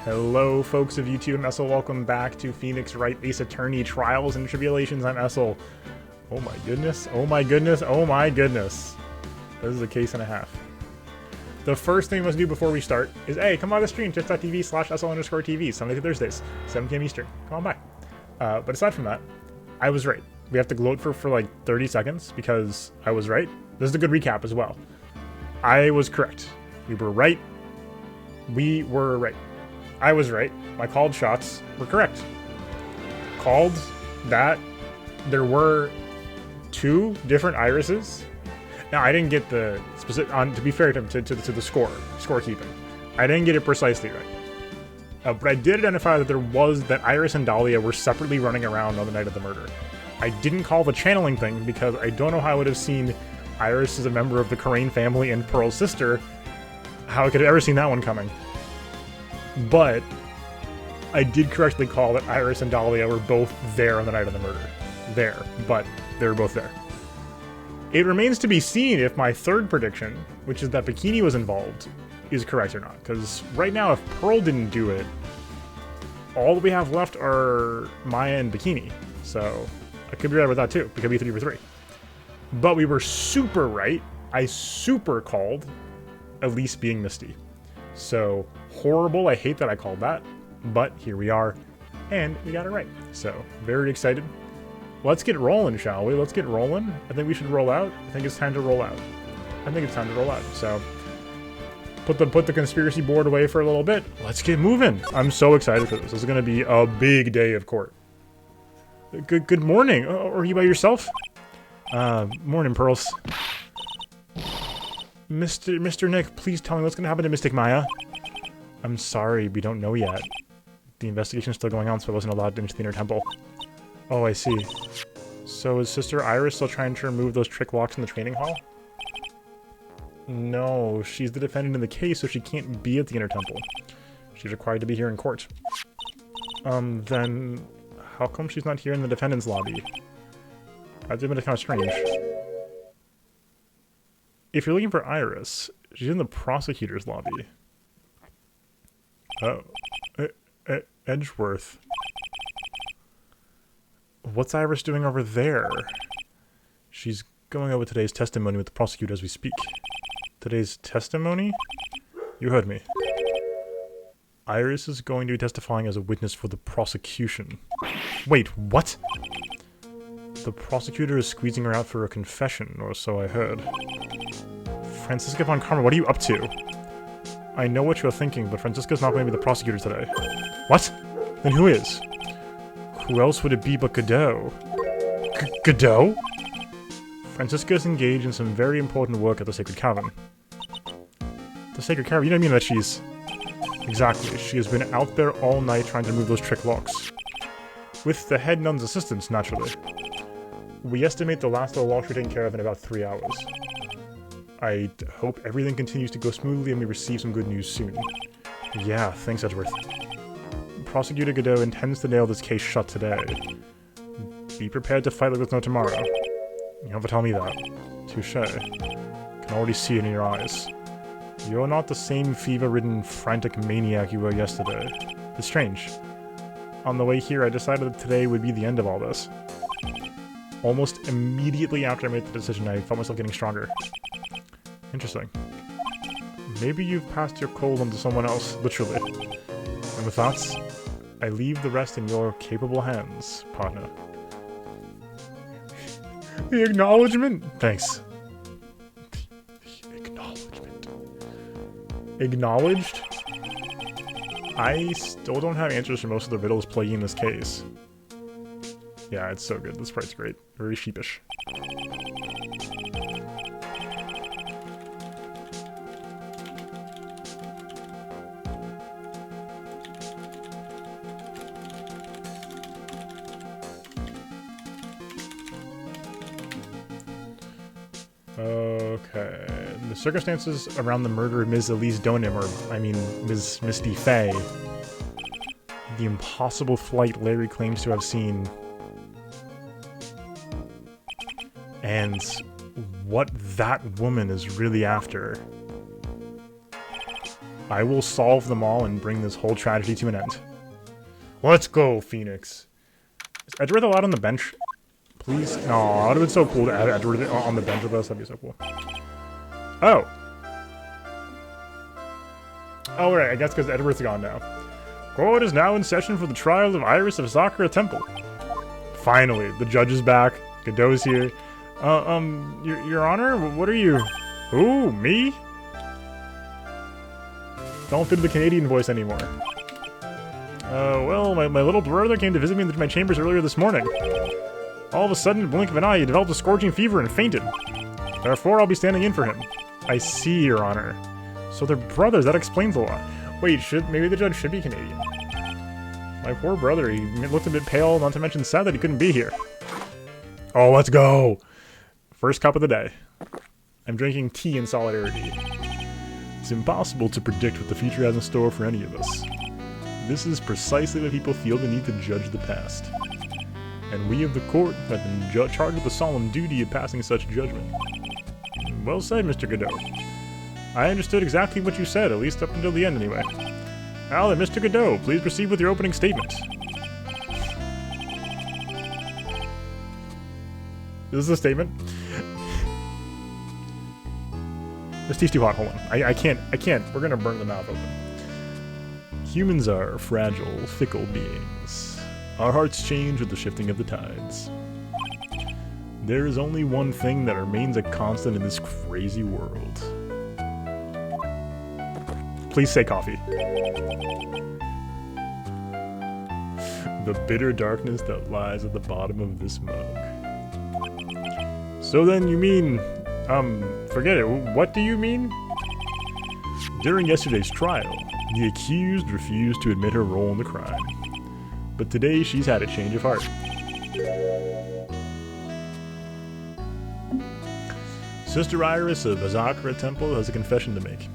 Hello, folks of YouTube. I'm Essel. Welcome back to Phoenix Wright Ace Attorney Trials and Tribulations. I'm Essel. Oh my goodness. Oh my goodness. Oh my goodness. This is a case and a half. The first thing we must do before we start is, hey, come on the stream, twitch.tv/Essel_TV, Sunday to Thursdays, 7 p.m. Eastern. Come on by. But aside from that, I was right. We have to gloat for like 30 seconds because I was right. This is a good recap as well. I was correct. We were right. We were right. I was right. My called shots were correct. Called that there were 2 different irises. Now, I didn't get the specific, to be fair to the scorekeeping, I didn't get it precisely right. But I did identify that Iris and Dahlia were separately running around on the night of the murder. I didn't call the channeling thing because I don't know how I would have seen Iris as a member of the Crane family and Pearl's sister, how I could have ever seen that one coming. But I did correctly call that Iris and Dahlia were both there on the night of the murder. But they were both there. It remains to be seen if my third prediction, which is that Bikini was involved, is correct or not. Because right now, if Pearl didn't do it, all that we have left are Maya and Bikini. So I could be right about that too. It could be 3 for 3. But we were super right. I super called Elise being Misty. So horrible. I hate that I called that. But here we are. And we got it right. So very excited. Let's get rolling, shall we? Let's get rolling. I think we should roll out. I think it's time to roll out. So put the conspiracy board away for a little bit. Let's get moving. I'm so excited for this. This is going to be a big day of court. Good morning. Are you by yourself? Morning, Pearls. Mr. Nick, please tell me what's going to happen to Mystic Maya. I'm sorry, we don't know yet. The investigation's still going on, so I wasn't allowed into the inner temple. Oh, I see. So is Sister Iris still trying to remove those trick locks in the training hall? No, she's the defendant in the case, so she can't be at the inner temple. She's required to be here in court. Then how come she's not here in the defendant's lobby? That's kind of strange. If you're looking for Iris, she's in the prosecutor's lobby. Oh. Edgeworth. What's Iris doing over there? She's going over today's testimony with the prosecutor as we speak. Today's testimony? You heard me. Iris is going to be testifying as a witness for the prosecution. Wait, what? The prosecutor is squeezing her out for a confession, or so I heard. Francisca von Karma, what are you up to? I know what you're thinking, but Francisca's not going to be the prosecutor today. What? Then who is? Who else would it be but Godot? Godot? Francisca is engaged in some very important work at the Sacred Cavern. The Sacred Cavern? You don't mean that she's... Exactly. She has been out there all night trying to remove those trick locks. With the head nun's assistance, naturally. We estimate the last of the locks were taken care of in about 3 hours. I hope everything continues to go smoothly and we receive some good news soon. Yeah, thanks, Edgeworth. Prosecutor Godot intends to nail this case shut today. Be prepared to fight like there's no tomorrow. You have to tell me that. Touche. Can already see it in your eyes. You're not the same fever-ridden, frantic maniac you were yesterday. It's strange. On the way here, I decided that today would be the end of all this. Almost immediately after I made the decision, I felt myself getting stronger. Interesting. Maybe you've passed your cold on to someone else, literally. And with that, I leave the rest in your capable hands, partner. The acknowledgement? Thanks. The acknowledgement. Acknowledged? I still don't have answers for most of the riddles plaguing this case. Yeah, it's so good. This part's great. Very sheepish. Okay. The circumstances around the murder of Ms. Elise Donim, or, I mean, Ms. Misty Faye. The impossible flight Larry claims to have seen. And what that woman is really after. I will solve them all and bring this whole tragedy to an end. Let's go, Phoenix. Is Edgeworth allowed on the bench? Please? No, it would have been so cool to add Edgeworth on the bench with us. That'd be so cool. Oh. Oh, right. I guess because Edgeworth's gone now. Court is now in session for the trial of Iris of Sakura Temple. Finally, the judge is back. Godot's here. Your Honor, what are you? Who? Me? Don't fit the Canadian voice anymore. Well, my little brother came to visit me in my chambers earlier this morning. All of a sudden, in the blink of an eye, he developed a scorching fever and fainted. Therefore, I'll be standing in for him. I see, Your Honor. So they're brothers, that explains a lot. Wait, maybe the judge should be Canadian. My poor brother, he looked a bit pale, not to mention sad that he couldn't be here. Oh, let's go! First cup of the day. I'm drinking tea in solidarity. It's impossible to predict what the future has in store for any of us. This is precisely what people feel the need to judge the past. And we of the court have been charged with the solemn duty of passing such judgment. Well said, Mr. Godot. I understood exactly what you said, at least up until the end anyway. Now then, Mr. Godot, please proceed with your opening statement. Is this a statement? This tea's too hot, hold on. I can't. We're gonna burn the mouth open. Humans are fragile, fickle beings. Our hearts change with the shifting of the tides. There is only one thing that remains a constant in this crazy world. Please say coffee. The bitter darkness that lies at the bottom of this mug. So then you mean, forget it. What do you mean? During yesterday's trial, the accused refused to admit her role in the crime. But today she's had a change of heart. Sister Iris of Azakura Temple has a confession to make.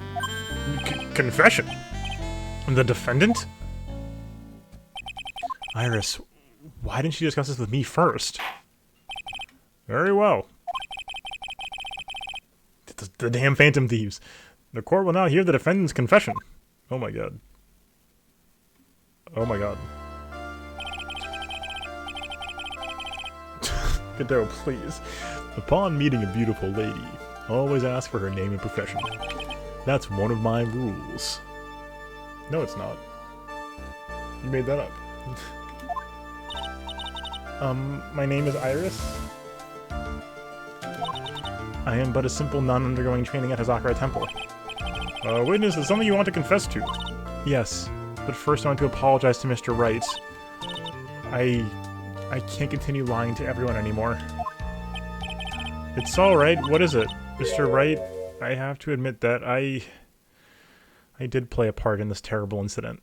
Confession? The defendant? Iris, why didn't you discuss this with me first? Very well. The damn Phantom Thieves. The court will now hear the defendant's confession. Oh my god. Oh my god. Godot, please. Upon meeting a beautiful lady, always ask for her name and profession. That's one of my rules. No, it's not. You made that up. My name is Iris. I am but a simple nun undergoing training at Hazakura Temple. Witness, is something you want to confess to? Yes, but first I want to apologize to Mr. Wright. I can't continue lying to everyone anymore. It's alright, what is it? Mr. Wright, I have to admit that I did play a part in this terrible incident.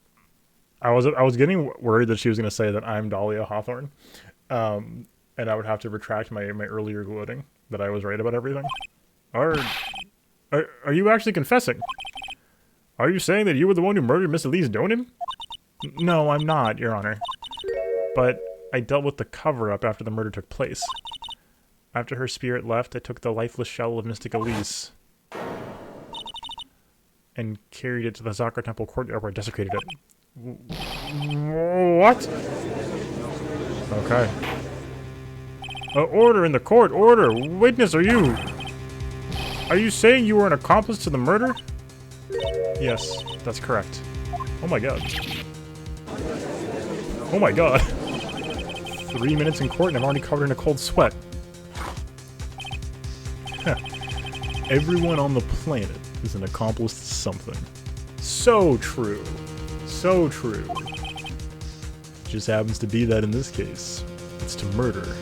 I was getting worried that she was going to say that I'm Dahlia Hawthorne, and I would have to retract my earlier gloating that I was right about everything. Are you actually confessing? Are you saying that you were the one who murdered Miss Elise Donin? No, I'm not, Your Honor. But I dealt with the cover-up after the murder took place. After her spirit left, I took the lifeless shell of Mystic Elise and carried it to the Zakura Temple courtyard where I desecrated it. What? Okay. Order in the court! Order! Witness, are you saying you were an accomplice to the murder? Yes, that's correct. Oh my god. Oh my god. 3 minutes in court and I'm already covered in a cold sweat. Everyone on the planet is an accomplice to something. So true. So true. Just happens to be that in this case, it's to murder.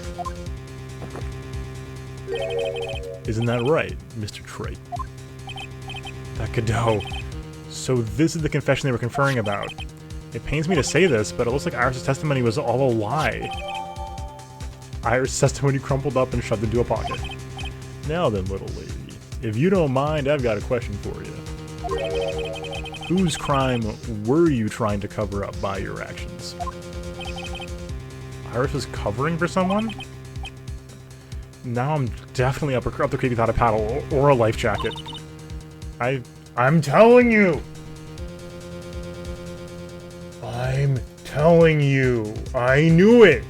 Isn't that right, Mr. Trite? That Godot. So this is the confession they were conferring about. It pains me to say this, but it looks like Iris' testimony was all a lie. Iris' testimony crumpled up and shoved into a pocket. Now then, little lady, if you don't mind, I've got a question for you. Whose crime were you trying to cover up by your actions? Iris was covering for someone? Now I'm definitely up the creek without a paddle or a life jacket. I'm telling you! telling you. I knew it.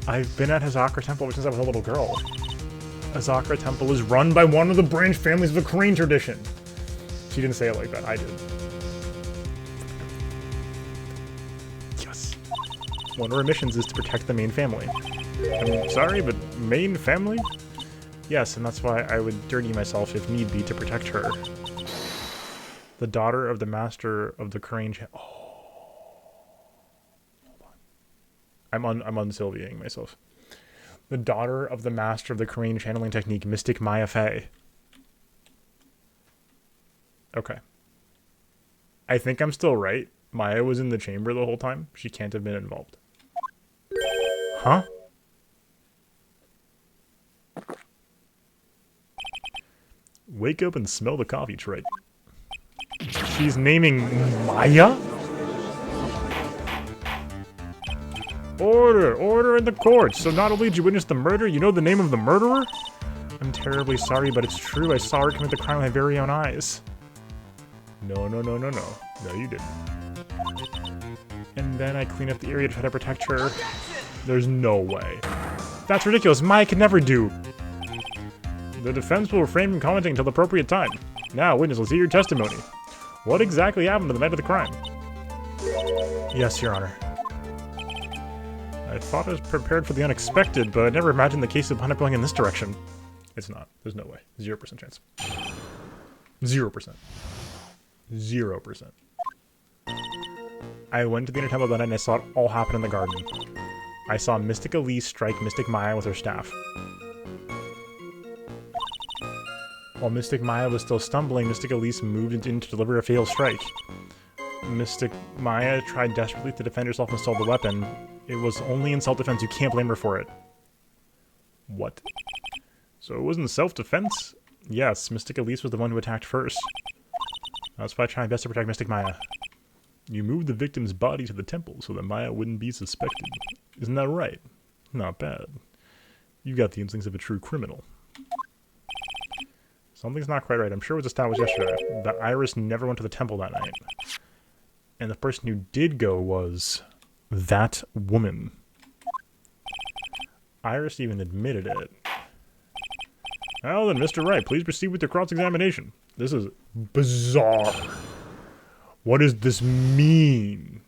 I've been at Hazakra Temple since I was a little girl. Hazakra Temple is run by one of the branch families of the Korean tradition. She didn't say it like that. I did. Yes. One of her missions is to protect the main family. I'm sorry, but main family? Yes, and that's why I would dirty myself if need be to protect her. The daughter of the master of the Korean... Oh. Hold on. I'm unsylviating myself. The daughter of the master of the Korean channeling technique, Mystic Maya Fey. Okay. I think I'm still right. Maya was in the chamber the whole time. She can't have been involved. Huh? Wake up and smell the coffee, Trite. She's naming Maya? Order! Order in the court! So not only did you witness the murder, you know the name of the murderer? I'm terribly sorry, but it's true. I saw her commit the crime with my very own eyes. No, no, no, no, no. No, you didn't. And then I clean up the area to try to protect her. There's no way. That's ridiculous. Maya could never do. The defense will refrain from commenting until the appropriate time. Now, witness, let's hear your testimony. What exactly happened the night of the crime? Yes, Your Honor. I thought I was prepared for the unexpected, but I never imagined the case would wind up going in this direction. It's not. There's no way. 0% chance. 0%. 0%. I went to the Inner Temple that night and I saw it all happen in the garden. I saw Mystic Elise strike Mystic Maya with her staff. While Mystic Maya was still stumbling, Mystic Elise moved in to deliver a fatal strike. Mystic Maya tried desperately to defend herself and stole the weapon. It was only in self-defense. You can't blame her for it. What? So it wasn't self-defense? Yes, Mystic Elise was the one who attacked first. That's why I tried best to protect Mystic Maya. You moved the victim's body to the temple so that Maya wouldn't be suspected. Isn't that right? Not bad. You got the instincts of a true criminal. Something's not quite right. I'm sure it was established yesterday that Iris never went to the temple that night. And the person who did go was that woman. Iris even admitted it. Well then, Mr. Wright, please proceed with your cross-examination. This is bizarre. What does this mean?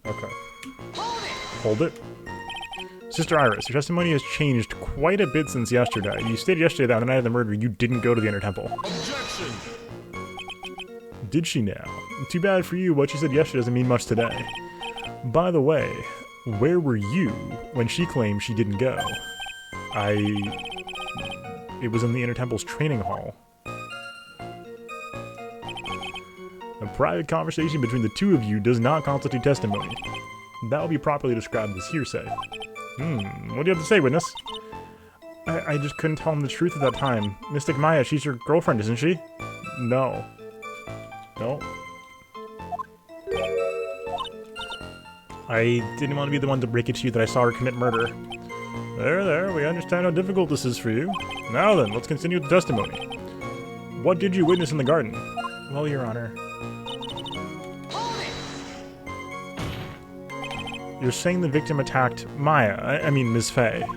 Okay. Hold it. Sister Iris, your testimony has changed quite a bit since yesterday. You stated yesterday that on the night of the murder, you didn't go to the Inner Temple. Objection! Did she now? Too bad for you, what she said yesterday doesn't mean much today. By the way, where were you when she claimed she didn't go? It was in the Inner Temple's training hall. A private conversation between the two of you does not constitute testimony. That will be properly described as hearsay. What do you have to say, witness? I just couldn't tell him the truth at that time. Mystic Maya, she's your girlfriend, isn't she? No. No. I didn't want to be the one to break it to you that I saw her commit murder. There, we understand how difficult this is for you. Now then, let's continue with the testimony. What did you witness in the garden? Well, Your Honor. You're saying the victim attacked Maya, I mean Ms. Fey.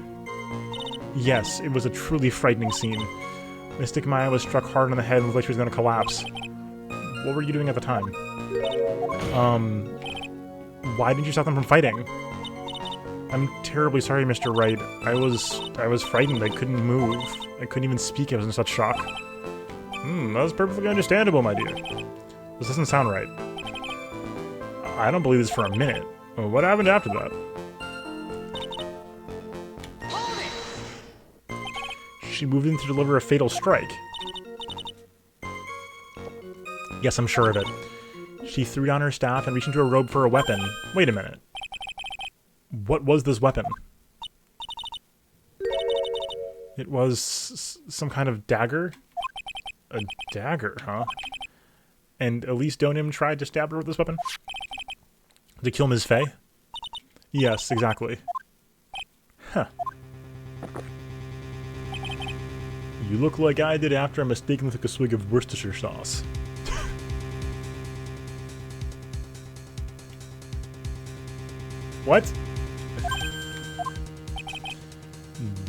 Yes, it was a truly frightening scene. Mystic Maya was struck hard on the head and looked like she was going to collapse. What were you doing at the time? Why didn't you stop them from fighting? I'm terribly sorry, Mr. Wright. I was frightened. I couldn't move. I couldn't even speak. I was in such shock. That's perfectly understandable, my dear. This doesn't sound right. I don't believe this for a minute. What happened after that? She moved in to deliver a fatal strike. Yes, I'm sure of it. She threw down her staff and reached into her robe for a weapon. Wait a minute. What was this weapon? It was some kind of dagger? A dagger, huh? And Elise Donim tried to stab her with this weapon? To kill Ms. Fey? Yes, exactly. Huh. You look like I did after I mistakenly took a swig of Worcestershire sauce. What?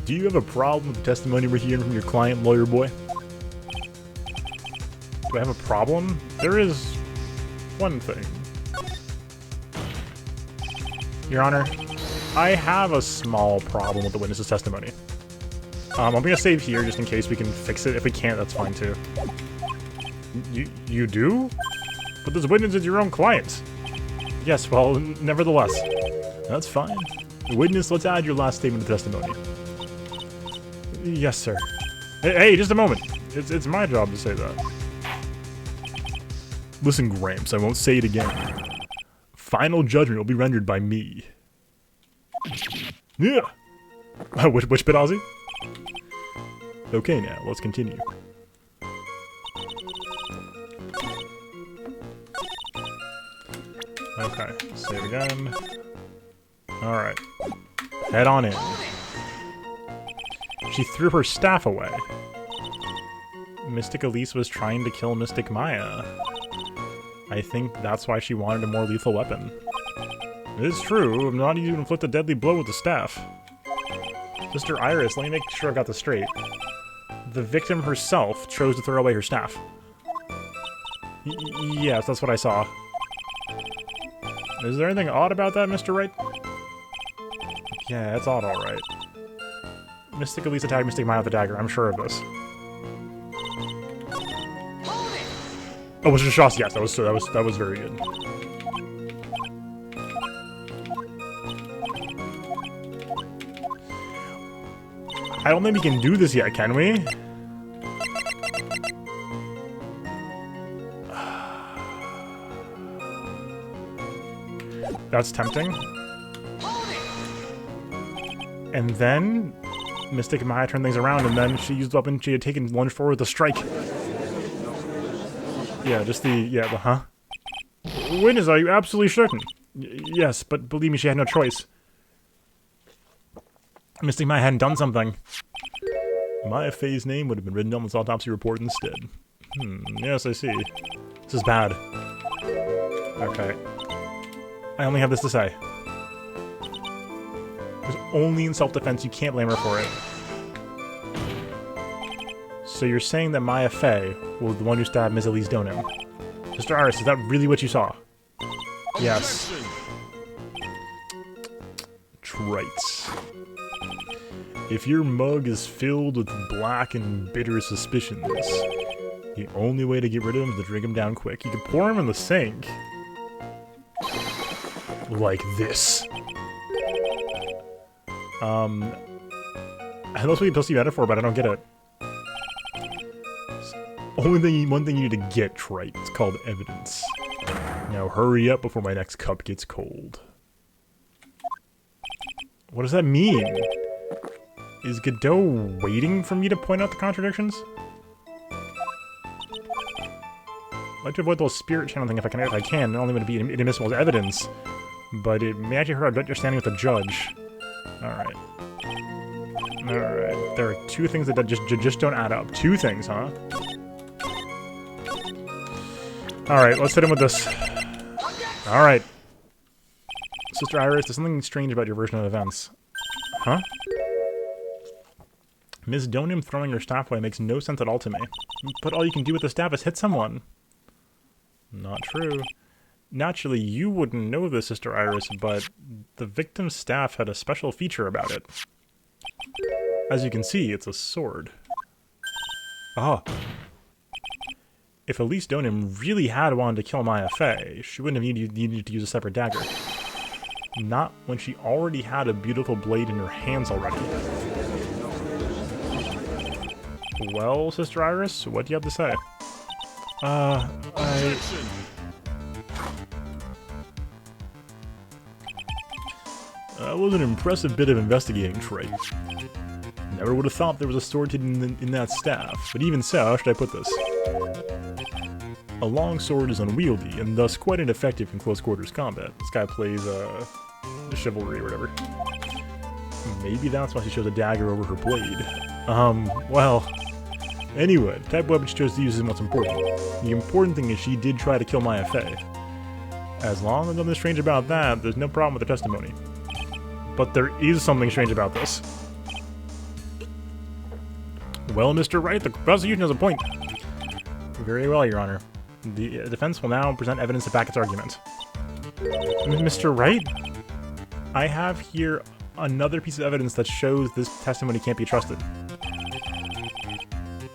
Do you have a problem with the testimony we're hearing from your client, lawyer boy? Do I have a problem? There is one thing. Your Honor, I have a small problem with the witness's testimony. I'm gonna save here just in case we can fix it. If we can't, that's fine too. You do? But this witness is your own client. Yes, well, nevertheless. That's fine. Witness, let's add your last statement to testimony. Yes, sir. Hey, just a moment. It's my job to say that. Listen, Gramps, I won't say it again. Final judgment will be rendered by me. Yeah. Which bit, Ozzy? Okay, now let's continue. Okay, save again. Alright. Head on in. She threw her staff away. Mystic Elise was trying to kill Mystic Maya. I think that's why she wanted a more lethal weapon. It is true, I'm not even inflict a deadly blow with the staff. Sister Iris, let me make sure I got this straight. The victim herself chose to throw away her staff. Yes, that's what I saw. Is there anything odd about that, Mr. Wright? Yeah, it's odd, alright. Mystic Elise attacked Mystic Maya with a dagger, I'm sure of this. Oh, was it a shot? Yes, that was very good. I don't think we can do this yet, can we? That's tempting. And then Mystic Maya turned things around, and then she used the weapon she had taken, lunged forward to strike. Yeah, huh? Witness, are you absolutely certain? Yes, but believe me, she had no choice. Mystic Maya hadn't done something. Maya Faye's name would have been written on this autopsy report instead. Yes, I see. This is bad. Okay. I only have this to say. It was only in self-defense, you can't blame her for it. So you're saying that Maya Faye was the one who stabbed Ms. Elise Donim? Sister Iris, is that really what you saw? Yes. Trites. If your mug is filled with black and bitter suspicions, the only way to get rid of them is to drink them down quick. You can pour them in the sink. Like this. I know it's supposed to be metaphor, but I don't get it. One thing you need to get, Trite. It's called evidence. Now hurry up before my next cup gets cold. What does that mean? Is Godot waiting for me to point out the contradictions? I'd like to avoid the spirit channel thing if I can. Not only would it be inadmissible as evidence, but it may actually hurt our understanding with the judge. Alright. Alright. There are two things that just don't add up. Two things, huh? Alright, let's hit him with this. Alright. Sister Iris, there's something strange about your version of events. Huh? Ms. Donim throwing her staff away makes no sense at all to me. But all you can do with the staff is hit someone. Not true. Naturally, you wouldn't know this, Sister Iris, but the victim's staff had a special feature about it. As you can see, it's a sword. Ah. If Elise Donim really had wanted to kill Maya Faye, she wouldn't have needed to use a separate dagger. Not when she already had a beautiful blade in her hands already. Well, Sister Iris, what do you have to say? That was an impressive bit of investigating, Trey. Never would have thought there was a sword hidden in that staff, but even so, how should I put this? A long sword is unwieldy, and thus quite ineffective in close quarters combat. This guy plays, chivalry or whatever. Maybe that's why she chose a dagger over her blade. Well... Anyway, the type of weapon she chose to use isn't what's important. The important thing is she did try to kill Maya Fey. As long as nothing strange about that, there's no problem with the testimony. But there is something strange about this. Well, Mr. Wright, the prosecution has a point. Very well, Your Honor. The defense will now present evidence to back its argument. Mr. Wright? I have here another piece of evidence that shows this testimony can't be trusted.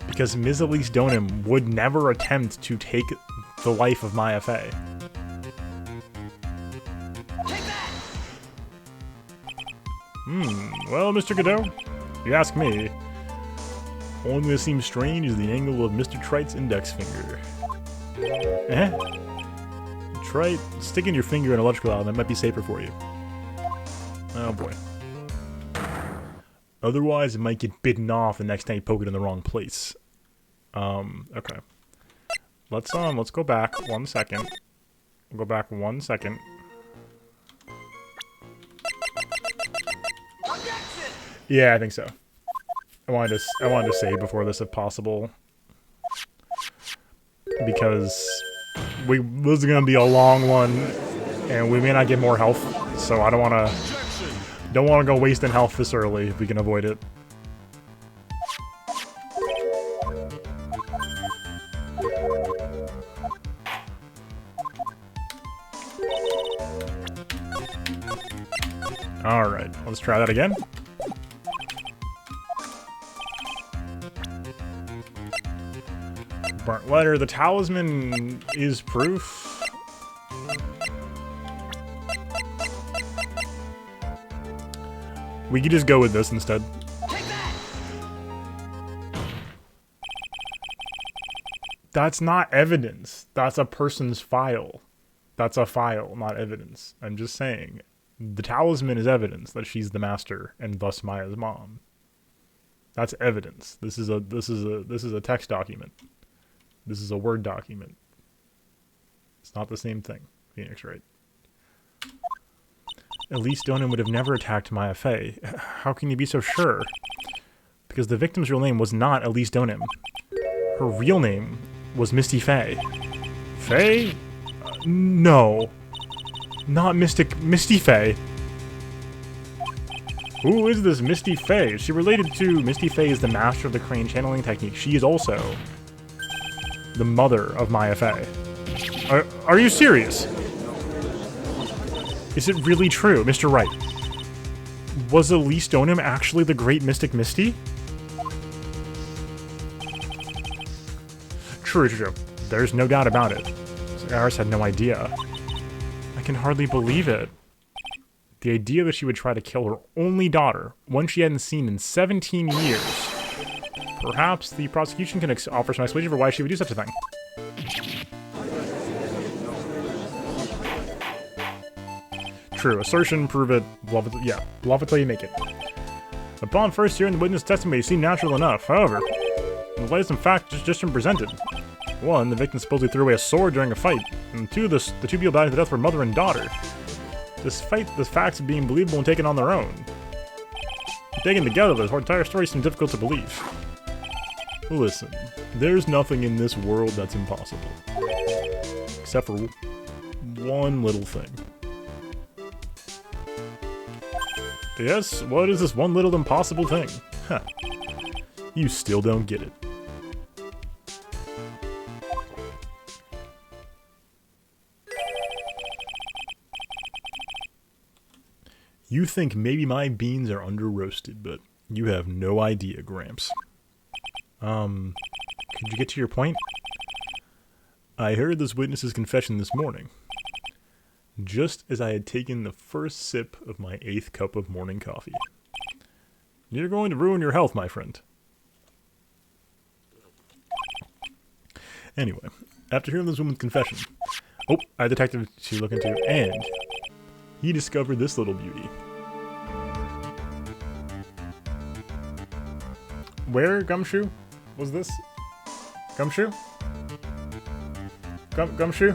Because Ms. Elise Donim would never attempt to take the life of Maya Fey. Well, Mr. Godot, if you ask me, only that seems strange is the angle of Mr. Trite's index finger. Try sticking your finger in an electrical outlet, that might be safer for you. Oh boy. Otherwise, it might get bitten off the next time you poke it in the wrong place. Okay. Let's go back 1 second. We'll go back 1 second. Yeah, I think so. I wanted to save before this if possible. Because this is gonna be a long one and we may not get more health, so I don't wanna go wasting health this early if we can avoid it. Alright, let's try that again. Burnt letter. The talisman is proof. We could just go with this instead. That's not evidence. That's a person's file. That's a file, not evidence. I'm just saying. The talisman is evidence that she's the master and thus Maya's mom. That's evidence. This is a text document. This is a Word document. It's not the same thing. Phoenix, right? Elise Donim would have never attacked Maya Fey. How can you be so sure? Because the victim's real name was not Elise Donim. Her real name was Misty Fey. Fey? No. Not Misty Fey. Who is this Misty Fey? Is she related to... Misty Fey is the master of the crane channeling technique. She is also the mother of Maya Fey. Are you serious? Is it really true, Mr. Wright? Was Elise Donim actually the great Mystic Misty? True. There's no doubt about it. Aris had no idea. I can hardly believe it. The idea that she would try to kill her only daughter, one she hadn't seen in 17 years. Perhaps the prosecution can offer some explanation for why she would do such a thing. True. Assertion, prove it, bluff it, yeah. Bluff it till you make it. Upon first hearing the witness testimony, it seemed natural enough. However, the latest fact just been presented. One, the victim supposedly threw away a sword during a fight. And two, the two people died to death were mother and daughter. Despite the facts being believable and taken on their own. Taken together, the entire story seems difficult to believe. Listen, there's nothing in this world that's impossible. Except for one little thing. Yes, what is this one little impossible thing? Huh. You still don't get it. You think maybe my beans are under-roasted, but you have no idea, Gramps. Could you get to your point? I heard this witness's confession this morning, just as I had taken the first sip of my 8th cup of morning coffee. You're going to ruin your health, my friend. Anyway, after hearing this woman's confession, I had a detective to look into, and he discovered this little beauty. Where, Gumshoe? Was this? Gumshoe? Gumshoe?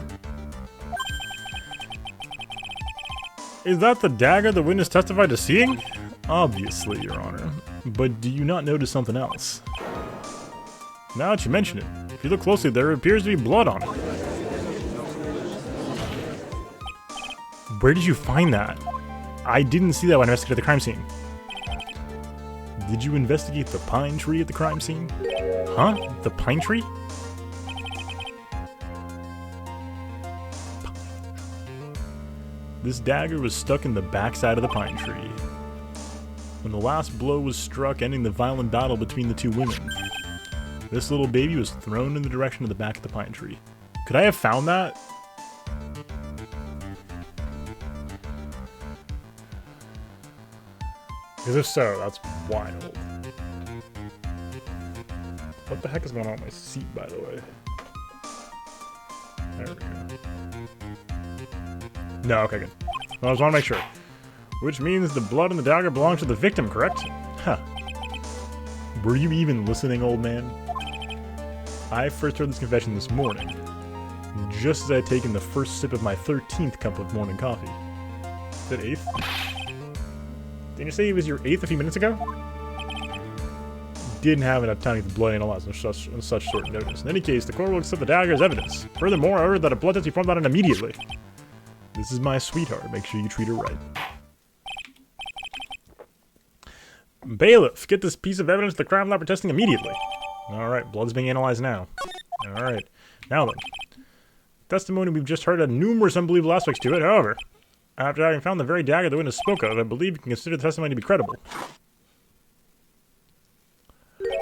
Is that the dagger the witness testified to seeing? Obviously, Your Honor. But do you not notice something else? Now that you mention it, if you look closely, there appears to be blood on it. Where did you find that? I didn't see that when I investigated the crime scene. Did you investigate the pine tree at the crime scene? Huh? The pine tree? This dagger was stuck in the backside of the pine tree when the last blow was struck, ending the violent battle between the two women. This little baby was thrown in the direction of the back of the pine tree. Could I have found that? Because if so, that's wild. What the heck is going on with my seat, by the way? There we go. No, okay, good. Well, I just want to make sure. Which means the blood in the dagger belongs to the victim, correct? Huh. Were you even listening, old man? I first heard this confession this morning, just as I had taken the first sip of my 13th cup of morning coffee. Is it 8th? Didn't you say it was your 8th a few minutes ago? Didn't have enough time to get the blood analyzed on such short notice. In any case, the court will accept the dagger as evidence. Furthermore, I ordered that a blood test be performed on it immediately. This is my sweetheart. Make sure you treat her right. Bailiff, get this piece of evidence to the crime lab for testing immediately. Alright, blood's being analyzed now. Alright, now then. Testimony we've just heard had numerous unbelievable aspects to it, however, after having found the very dagger the witness spoke of, I believe you can consider the testimony to be credible.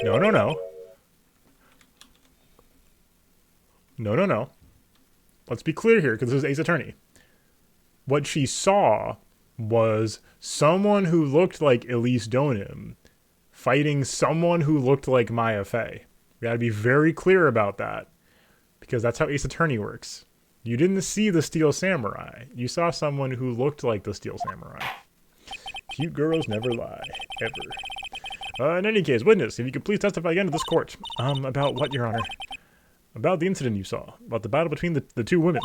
No, no, no. No, no, no. Let's be clear here, because this is Ace Attorney. What she saw was someone who looked like Elise Donim fighting someone who looked like Maya Fey. We gotta be very clear about that, because that's how Ace Attorney works. You didn't see the Steel Samurai. You saw someone who looked like the Steel Samurai. Cute girls never lie. Ever. In any case, witness, if you could please testify again to this court. About what, Your Honor? About the incident you saw. About the battle between the two women.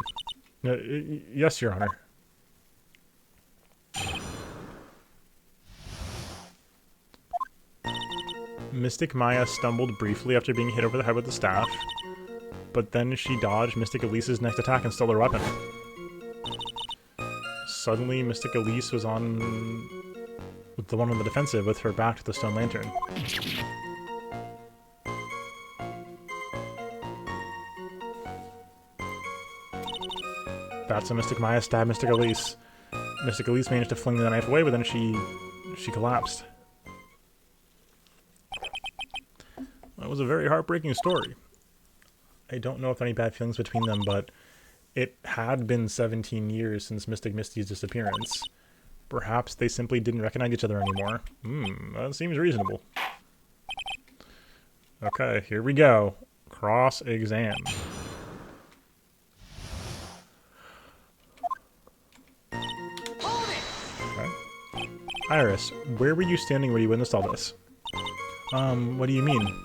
Yes, Your Honor. Mystic Maya stumbled briefly after being hit over the head with the staff, but then she dodged Mystic Elise's next attack and stole her weapon. Suddenly, Mystic Elise was on the one on the defensive with her back to the stone lantern. That's how Mystic Maya stabbed Mystic Elise. Mystic Elise managed to fling the knife away, but then she collapsed. That was a very heartbreaking story. I don't know if any bad feelings between them, but it had been 17 years since Mystic Misty's disappearance. Perhaps they simply didn't recognize each other anymore. That seems reasonable. Okay, here we go. Cross-exam. Okay. Iris, where were you standing when you witnessed all this? What do you mean?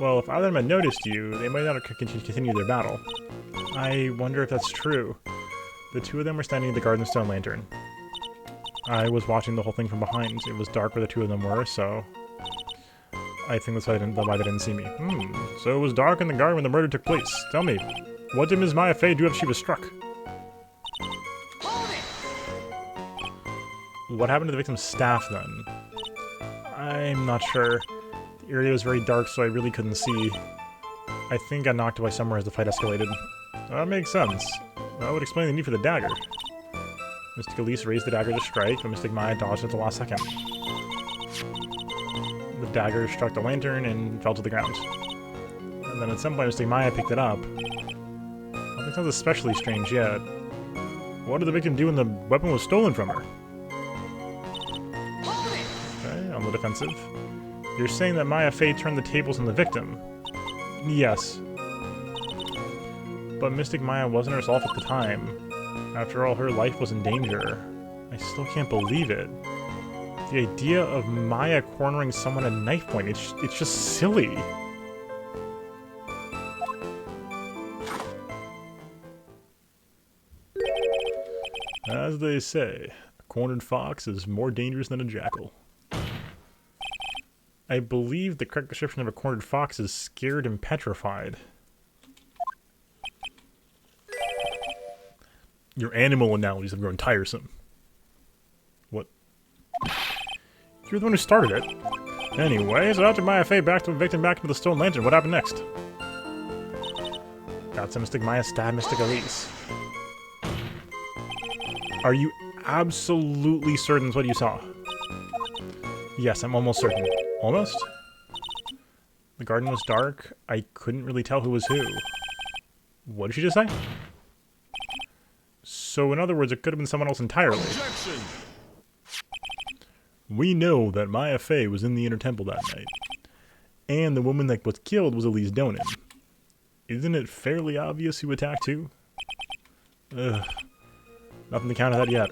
Well, if either of them had noticed you, they might not have continued their battle. I wonder if that's true. The two of them were standing in the garden stone lantern. I was watching the whole thing from behind. It was dark where the two of them were, so I think that's why they didn't see me. So it was dark in the garden when the murder took place. Tell me, what did Ms. Maya Fey do after she was struck? What happened to the victim's staff, then? I'm not sure. The area was very dark, so I really couldn't see. I think I knocked away somewhere as the fight escalated. That makes sense. That would explain the need for the dagger. Mystic Elise raised the dagger to strike, but Mystic Maya dodged at the last second. The dagger struck the lantern and fell to the ground. And then at some point, Mystic Maya picked it up. Nothing sounds especially strange yet. What did the victim do when the weapon was stolen from her? Okay, on the defensive. You're saying that Maya Fey turned the tables on the victim? Yes. But Mystic Maya wasn't herself at the time. After all, her life was in danger. I still can't believe it. The idea of Maya cornering someone at knife point, it's just silly. As they say, a cornered fox is more dangerous than a jackal. I believe the correct description of a cornered fox is scared and petrified. Your animal analogies have grown tiresome. What? You're the one who started it. Anyway, so after Maya Fey backed the victim back into the stone lantern, what happened next? That's a Mystic Maya stabbed Mystic Elise. Are you absolutely certain that's what you saw? Yes, I'm almost certain. Almost? The garden was dark. I couldn't really tell who was who. What did she just say? So, in other words, it could have been someone else entirely. Objection! We know that Maya Fey was in the Inner Temple that night. And the woman that was killed was Elise Donan. Isn't it fairly obvious who attacked who? Ugh. Nothing to counter that yet.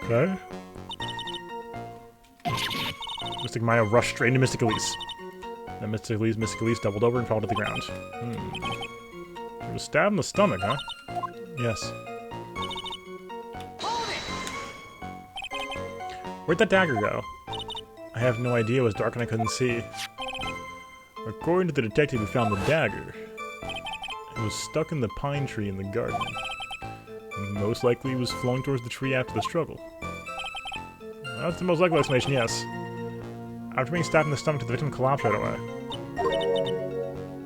Okay. Mystic Maya rushed straight into Mystic Elise. Then Mystic Elise doubled over and fell to the ground. She was stabbed in the stomach, huh? Yes. Where'd that dagger go? I have no idea. It was dark and I couldn't see. According to the detective who found the dagger, it was stuck in the pine tree in the garden. Most likely it was flowing towards the tree after the struggle. That's the most likely explanation, yes. After being stabbed in the stomach, the victim collapsed right away.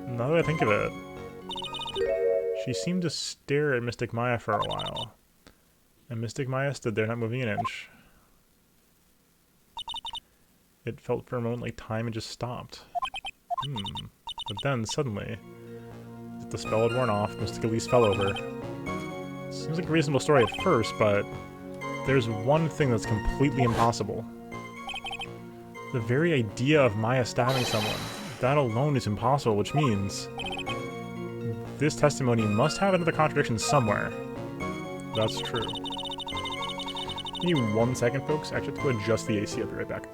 Now that I think of it, she seemed to stare at Mystic Maya for a while. And Mystic Maya stood there not moving an inch. It felt for a moment like time had just stopped. But then, suddenly, as if the spell had worn off, Mystic Elise fell over. Seems like a reasonable story at first, but there's one thing that's completely impossible. The very idea of Maya stabbing someone, that alone is impossible, which means this testimony must have another contradiction somewhere. That's true. Give me 1 second, folks. I actually have to adjust the AC. I'll be right back.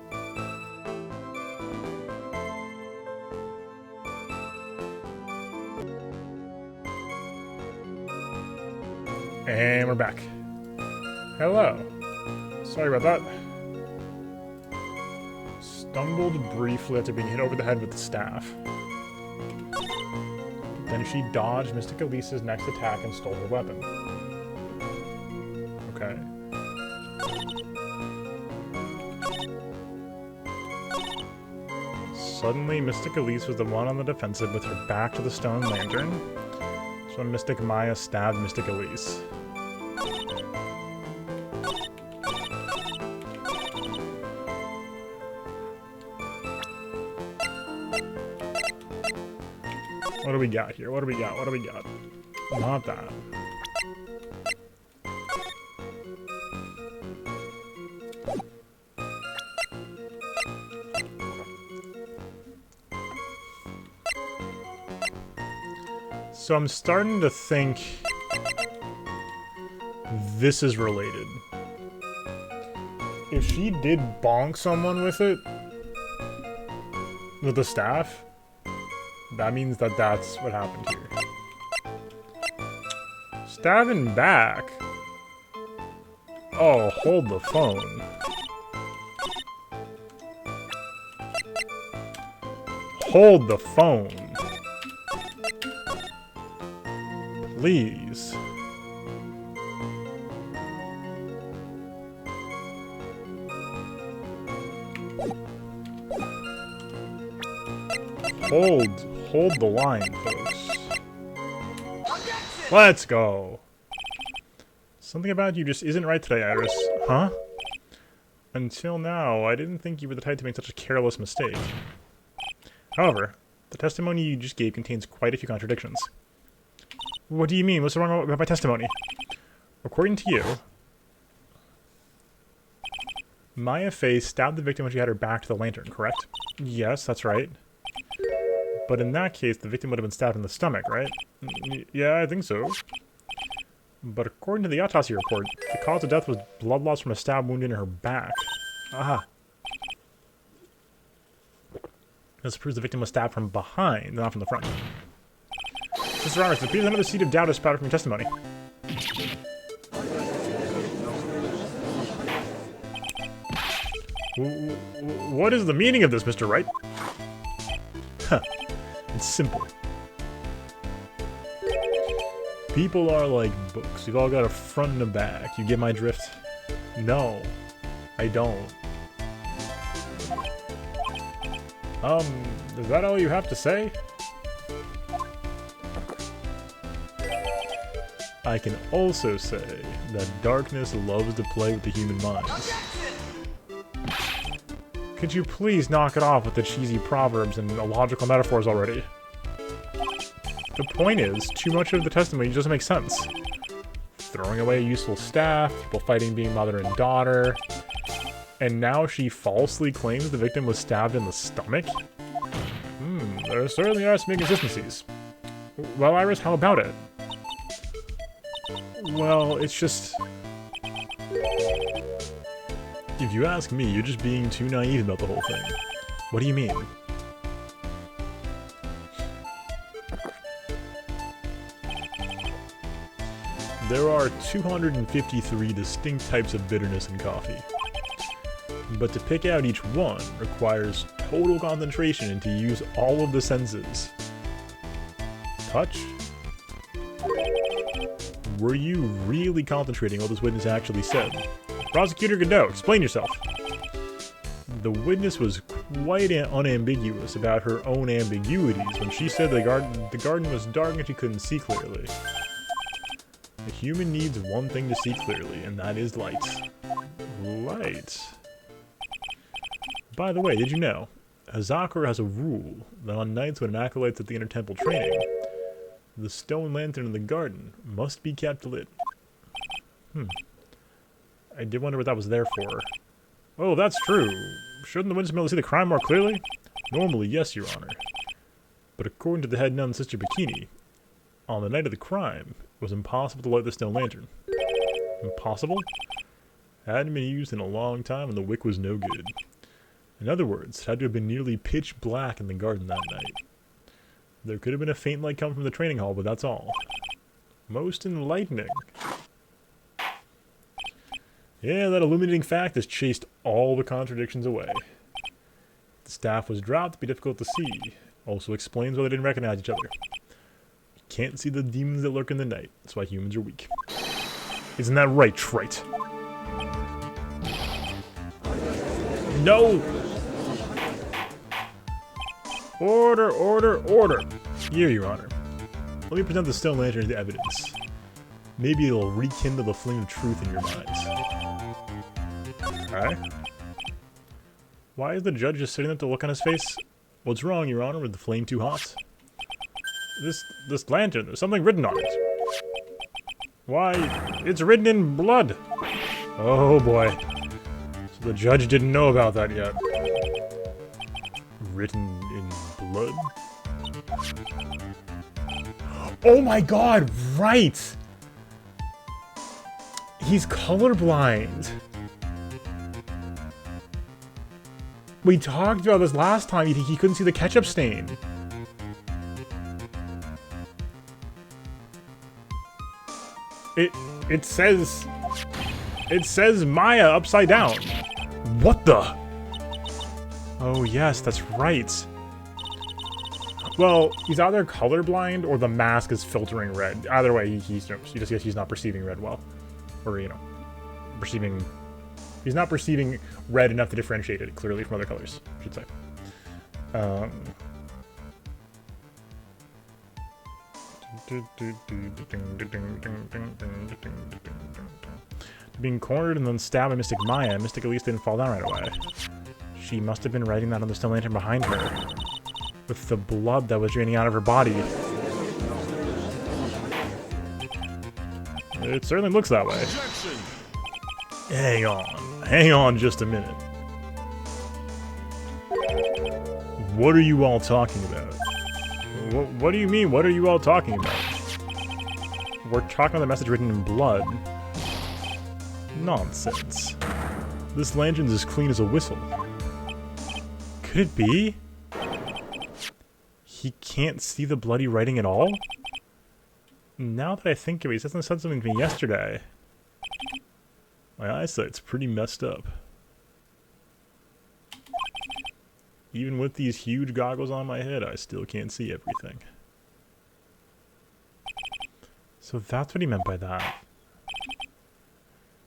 And we're back. Hello. Sorry about that. Stumbled briefly after being hit over the head with the staff. Then she dodged Mystic Elise's next attack and stole her weapon. Okay. Suddenly, Mystic Elise was the one on the defensive with her back to the stone lantern. So Mystic Maya stabbed Mystic Elise. What do we got here? What do we got? What do we got? Not that. So I'm starting to think this is related. If she did bonk someone with it, with the staff, that means that that's what happened here. Stabbing back? Oh, hold the phone. Hold the phone. Please. Hold the line, folks. Let's go. Something about you just isn't right today, Iris. Huh? Until now, I didn't think you were the type to make such a careless mistake. However, the testimony you just gave contains quite a few contradictions. What do you mean? What's wrong about my testimony? According to you, Maya Fey stabbed the victim when she had her back to the lantern, correct? Yes, that's right. But in that case, the victim would have been stabbed in the stomach, right? Yeah, I think so. But according to the autopsy report, the cause of death was blood loss from a stab wound in her back. Aha. This proves the victim was stabbed from behind, not from the front. Mr. Iris, there appears another seed of doubt is sprouted from your testimony. What is the meaning of this, Mr. Wright? Huh. It's simple. People are like books. You've all got a front and a back. You get my drift? No, I don't. Is that all you have to say? I can also say that darkness loves to play with the human minds. Could you please knock it off with the cheesy proverbs and illogical metaphors already? The point is, too much of the testimony just doesn't make sense. Throwing away a useful staff, people fighting being mother and daughter, and now she falsely claims the victim was stabbed in the stomach? There certainly are some inconsistencies. Well, Iris, how about it? Well, it's just... If you ask me, you're just being too naive about the whole thing. What do you mean? There are 253 distinct types of bitterness in coffee. But to pick out each one requires total concentration and to use all of the senses. Touch? Were you really concentrating on what this witness actually said? Prosecutor Godot, explain yourself. The witness was quite unambiguous about her own ambiguities when she said the garden was dark and she couldn't see clearly. A human needs one thing to see clearly, and that is light. Light. By the way, did you know? Hazakura has a rule that on nights when an acolyte's at the Inner Temple training, the stone lantern in the garden must be kept lit. I did wonder what that was there for. Oh, that's true. Shouldn't the witness be able to see the crime more clearly? Normally, yes, Your Honor. But according to the head nun, Sister Bikini, on the night of the crime, it was impossible to light the stone lantern. Impossible? It hadn't been used in a long time and the wick was no good. In other words, it had to have been nearly pitch black in the garden that night. There could have been a faint light come from the training hall, but that's all. Most enlightening. Yeah, that illuminating fact has chased all the contradictions away. The staff was dropped to be difficult to see. Also explains why they didn't recognize each other. You can't see the demons that lurk in the night. That's why humans are weak. Isn't that right, Trite? No! Order, order, order! Here, Your Honor. Let me present the stone lantern as evidence. Maybe it'll rekindle the flame of truth in your minds. Alright? Why is the judge just sitting there with the look on his face? What's wrong, Your Honor? Was the flame too hot? This lantern, there's something written on it. Why, it's written in blood! Oh boy. So the judge didn't know about that yet. Written in blood? Oh my god, right! He's colorblind. We talked about this last time. He couldn't see the ketchup stain. It says Maya upside down. What the? Oh yes, that's right. Well, he's either colorblind or the mask is filtering red. Either way, he's not perceiving red well. Or, you know, he's not perceiving red enough to differentiate it clearly from other colors, I should say. Being cornered and then stabbed by Mystic Maya, Mystic at least didn't fall down right away. She must have been writing that on the stone lantern behind her. With the blood that was draining out of her body. It certainly looks that way. Hang on just a minute. What are you all talking about? What do you mean, what are you all talking about? We're talking about the message written in blood. Nonsense. This lantern's as clean as a whistle. Could it be? He can't see the bloody writing at all? Now that I think of it, he said something to me yesterday. My eyesight's pretty messed up. Even with these huge goggles on my head, I still can't see everything. So that's what he meant by that.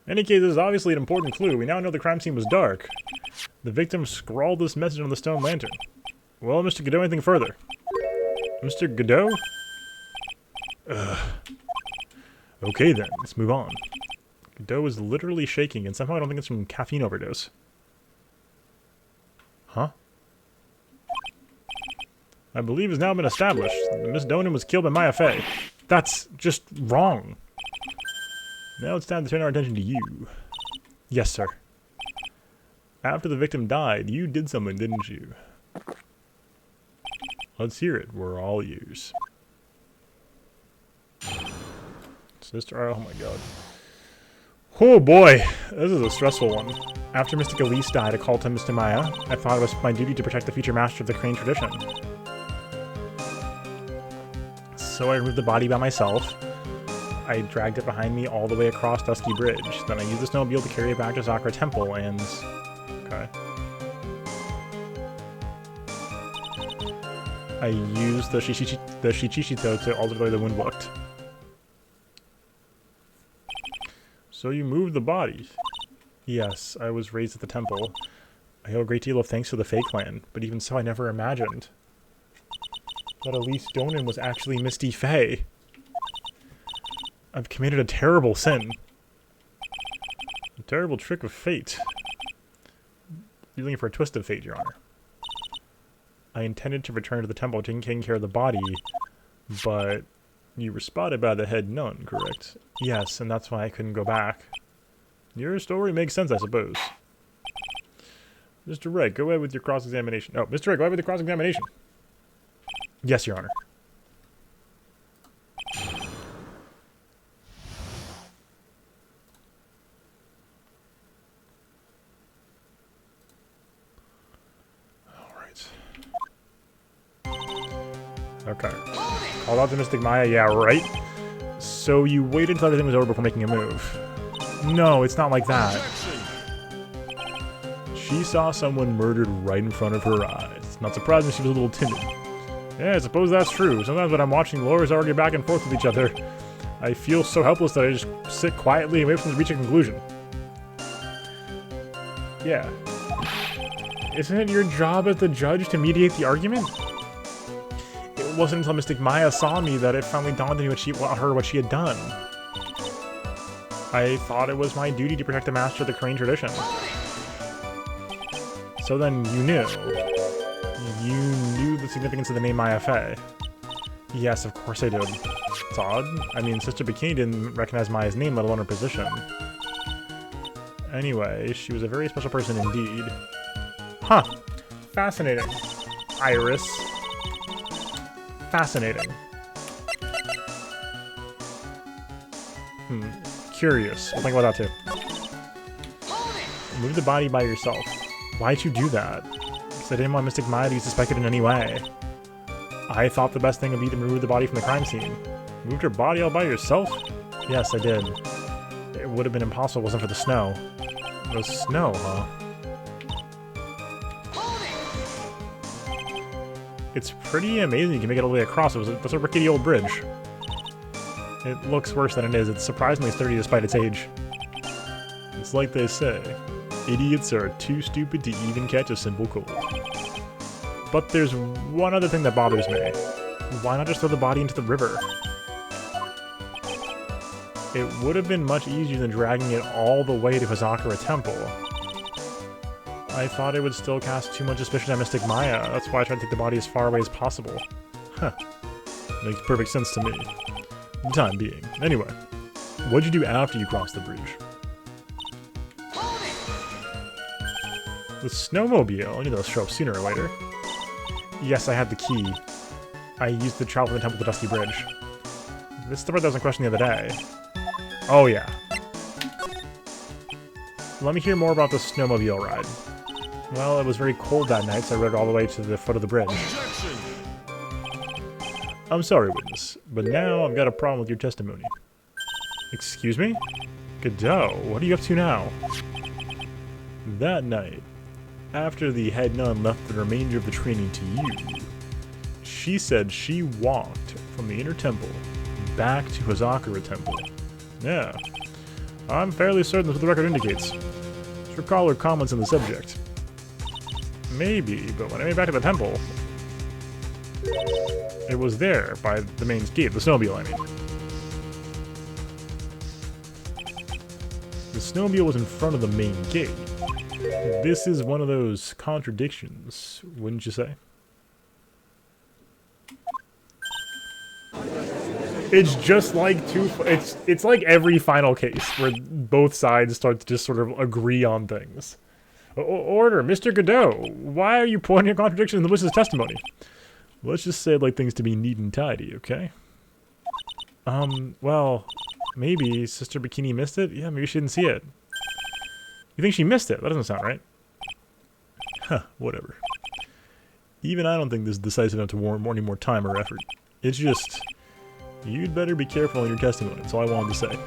In any case, this is obviously an important clue. We now know the crime scene was dark. The victim scrawled this message on the stone lantern. Well, Mr. Godot, anything further? Mr. Godot? Ugh. Okay then, let's move on. Godot is literally shaking, and somehow I don't think it's from caffeine overdose. Huh? I believe has now been established that Miss Donen was killed by Maya Fey. That's just wrong. Now it's time to turn our attention to you. Yes, sir. After the victim died, you did something, didn't you? Let's hear it. We're all ears. Sister, oh my god. Oh boy, this is a stressful one. After Mystic Elise died, I called to Mr. Maya. I thought it was my duty to protect the future master of the Crane tradition. So I removed the body by myself. I dragged it behind me all the way across Dusky Bridge. Then I used the snowmobile to carry it back to Sakura Temple and... Okay. I used the Shichishito to alter the way the wind looked. So you moved the body. Yes, I was raised at the temple. I owe a great deal of thanks to the Fae clan, but even so I never imagined that Elise Donen was actually Misty Fae. I've committed a terrible sin. A terrible trick of fate. You're looking for a twist of fate, Your Honor. I intended to return to the temple taking care of the body, but you were spotted by the head nun, correct? Yes, and that's why I couldn't go back. Your story makes sense, I suppose. Mr. Red, go ahead with your cross-examination. Oh, Mr. Red, go ahead with your cross-examination. Yes, Your Honor. Okay. Called out to Mystic Maya, yeah, right? So you waited until everything was over before making a move. No, it's not like that. She saw someone murdered right in front of her eyes. Not surprising she was a little timid. Yeah, I suppose that's true. Sometimes when I'm watching lawyers argue back and forth with each other, I feel so helpless that I just sit quietly and wait for them to reach a conclusion. Yeah. Isn't it your job as the judge to mediate the argument? It wasn't until Mystic Maya saw me that it finally dawned on me what she had done. I thought it was my duty to protect the master of the Crane tradition. So then you knew. You knew the significance of the name Maya Fey. Yes, of course I did. It's odd. I mean, Sister Bikini didn't recognize Maya's name, let alone her position. Anyway, she was a very special person indeed. Huh. Fascinating. Iris. Fascinating. Curious. I'll think about that too. Move the body by yourself. Why'd you do that? Because I didn't want Mystic Maya to be suspected in any way. I thought the best thing would be to remove the body from the crime scene. Moved her body all by yourself? Yes, I did. It would have been impossible if it wasn't for the snow. The snow, huh? It's pretty amazing you can make it all the way across. That's a rickety old bridge. It looks worse than it is. It's surprisingly sturdy despite its age. It's like they say, idiots are too stupid to even catch a simple cold. But there's one other thing that bothers me. Why not just throw the body into the river? It would have been much easier than dragging it all the way to Hazakura Temple. I thought it would still cast too much suspicion on Mystic Maya. That's why I tried to take the body as far away as possible. Huh. Makes perfect sense to me. For the time being. Anyway, what'd you do after you crossed the bridge? The snowmobile. I knew that would show up sooner or later. Yes, I had the key. I used the travel from the temple to Dusky Bridge. This is the part that was in question the other day. Oh yeah. Let me hear more about the snowmobile ride. Well, it was very cold that night, so I rode it all the way to the foot of the bridge. Objection! I'm sorry, witness, but now I've got a problem with your testimony. Excuse me? Godot, what are you up to now? That night, After the head nun left the remainder of the training to you, she said she walked from the inner temple back to Hazakura Temple. Yeah, I'm fairly certain that's what the record indicates. Let's recall her comments on the subject. Maybe, but when I made back to the temple, it was there by the main gate, the snowmobile, I mean. The snowmobile was in front of the main gate. This is one of those contradictions, wouldn't you say? It's just like it's like every final case where both sides start to just sort of agree on things. Order, Mr. Godot, why are you pointing a contradiction in the witness's testimony? Let's just say I'd like things to be neat and tidy, okay? Well, maybe Sister Bikini missed it? Yeah, maybe she didn't see it. You think she missed it? That doesn't sound right. Huh, whatever. Even I don't think this is decisive enough to warrant any more time or effort. It's just, you'd better be careful in your testimony, that's all I wanted to say.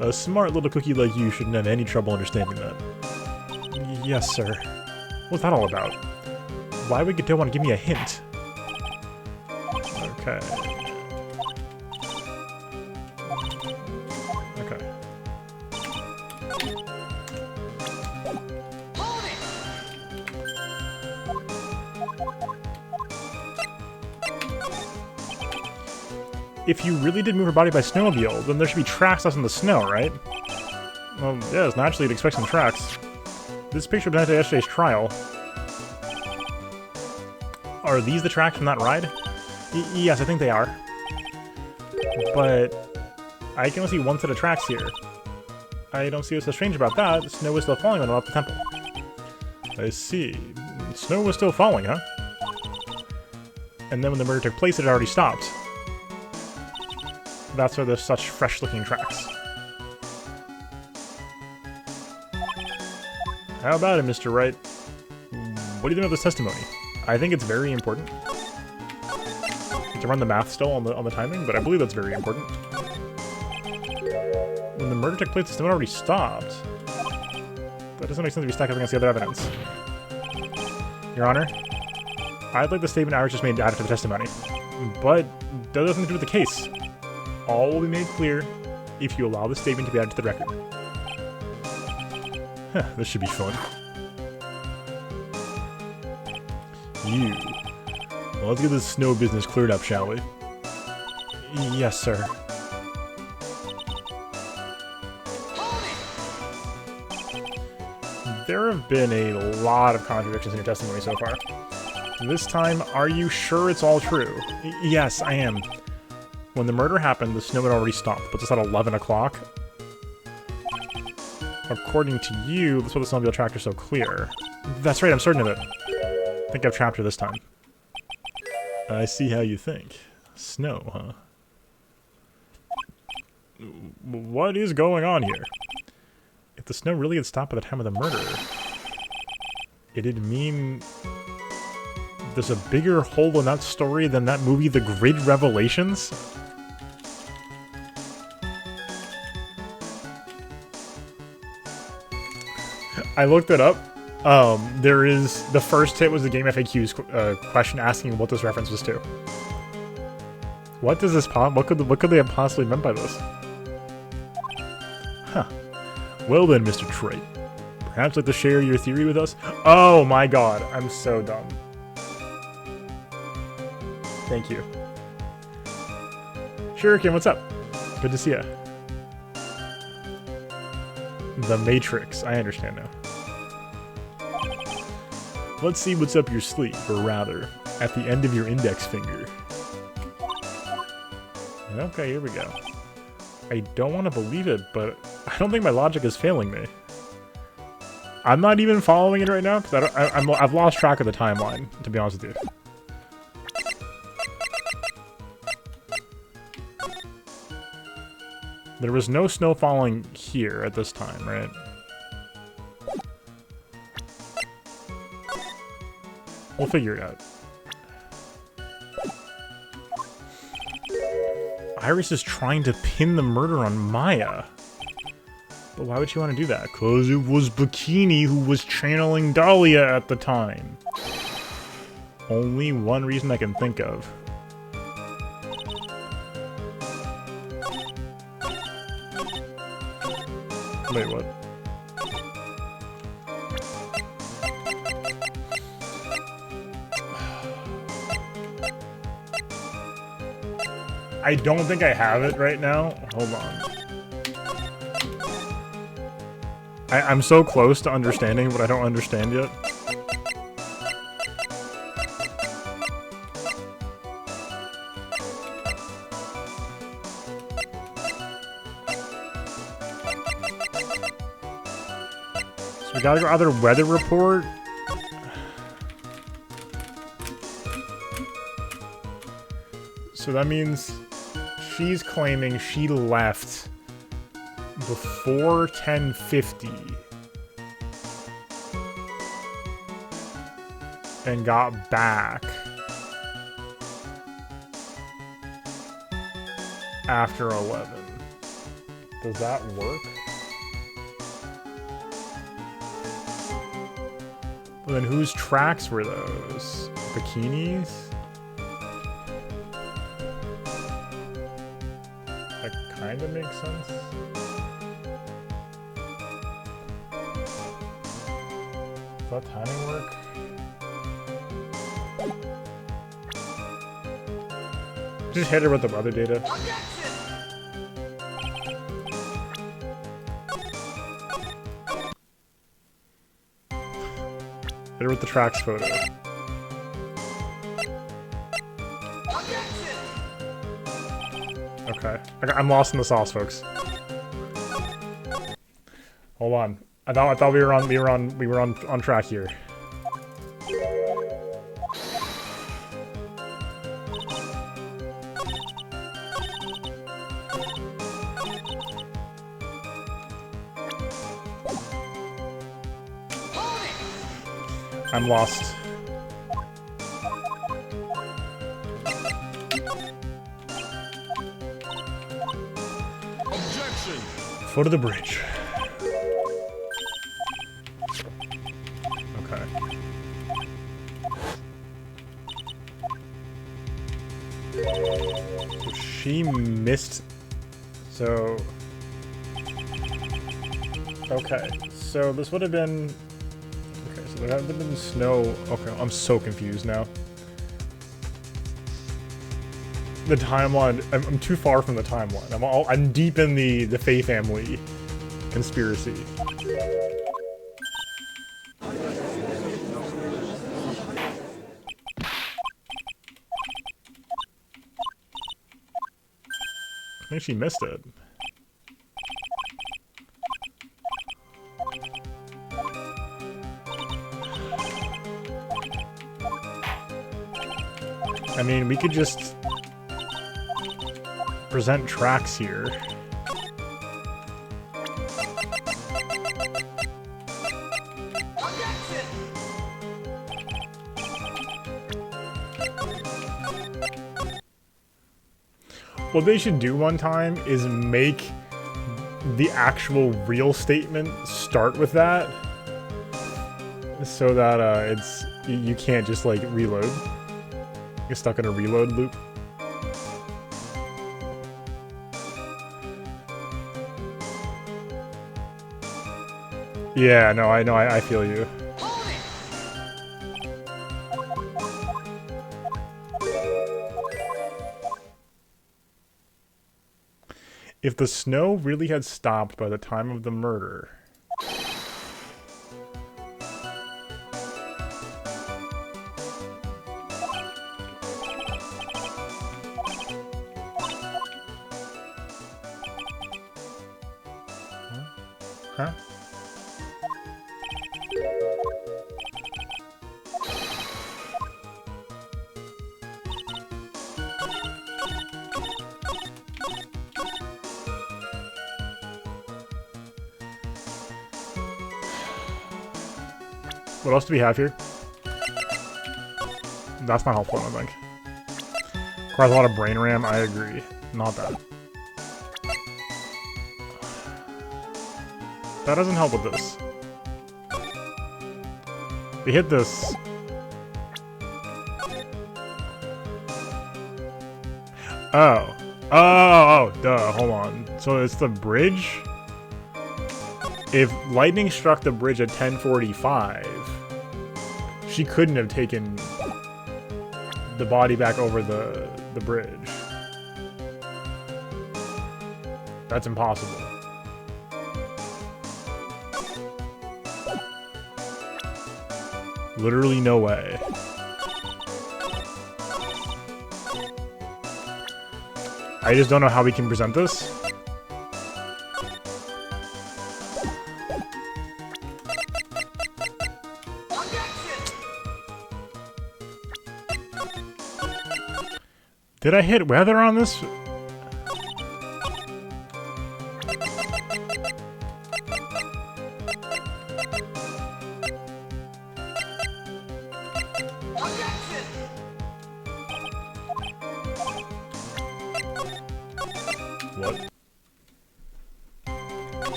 A smart little cookie like you shouldn't have any trouble understanding that. Yes, sir. What's that all about? Why would Godot want to give me a hint? Okay. Okay. If you really did move her body by snowmobile, then there should be tracks left in the snow, right? Well, yes, naturally you'd expect some tracks. This picture presented at yesterday's trial. Are these the tracks from that ride? Yes, I think they are. But I can only see one set of tracks here. I don't see what's so strange about that. Snow was still falling when I left the temple. I see. Snow was still falling, huh? And then when the murder took place, it had already stopped. That's why there's such fresh-looking tracks. How about it, Mr. Wright? What do you think of this testimony? I think it's very important. I have to run the math still on the timing, but I believe that's very important. When the murder took place, the snow already stopped. That doesn't make sense to be stacked up against the other evidence. Your Honor, I'd like the statement Irish just made added to the testimony, but that has nothing to do with the case. All will be made clear if you allow the statement to be added to the record. Huh, this should be fun. Well, let's get this snow business cleared up, shall we? Yes, sir. There have been a lot of contradictions in your testimony so far. This time, are you sure it's all true? Yes, I am. When the murder happened, the snow had already stopped, but it's at 11 o'clock. According to you, that's why the snowmobile tractor's so clear. That's right, I'm certain of it. I think I've trapped her this time. I see how you think. Snow, huh? What is going on here? If the snow really had stopped by the time of the murder, it'd mean there's a bigger hole in that story than that movie, The Grid Revelations? I looked it up. There is the first hit was the Game FAQ's question asking what this reference was to. What does this what could they have possibly meant by this? Huh. Well then, Mr. Trite, perhaps like to share your theory with us? Oh my god, I'm so dumb. Thank you. Shuriken, what's up? Good to see ya. The Matrix, I understand now. Let's see what's up your sleeve, or rather, at the end of your index finger. Okay, here we go. I don't want to believe it, but I don't think my logic is failing me. I'm not even following it right now, because I've lost track of the timeline, to be honest with you. There was no snow falling here at this time, right? We'll figure it out. Iris is trying to pin the murder on Maya. But why would she want to do that? Because it was Bikini who was channeling Dahlia at the time. Only one reason I can think of. Wait, what? I don't think I have it right now. Hold on. I'm so close to understanding, but I don't understand yet. So we gotta go either weather report. So that means she's claiming she left before 10:50 and got back after 11. Does that work? Well, then whose tracks were those? Bikinis? That kind of makes sense. Does that timing work? Just hit her with the weather data. Hit her with the tracks photo. Okay, I'm lost in the sauce, folks. Hold on. I thought we were on track here. I'm lost. Objection. Foot of the bridge. Okay. So she missed. So. Okay. So this would have been. Okay, so there hasn't been snow. Okay, I'm so confused now. The timeline. I'm too far from the timeline. I'm deep in the Faye family conspiracy. I think she missed it. I mean, we could just present tracks here. What they should do one time is make the actual real statement start with that, so that it's you can't just like reload. You're stuck in a reload loop. Yeah, no, I know, I feel you. If the snow really had stopped by the time of the murder... Huh? What else do we have here? That's not helpful, I don't think. Requires a lot of brain RAM, I agree. Not that. That doesn't help with this. We hit this. Oh. Oh, duh, hold on. So it's the bridge? If lightning struck the bridge at 10:45, she couldn't have taken the body back over the bridge. That's impossible. Literally no way. I just don't know how we can present this. Did I hit weather on this? What?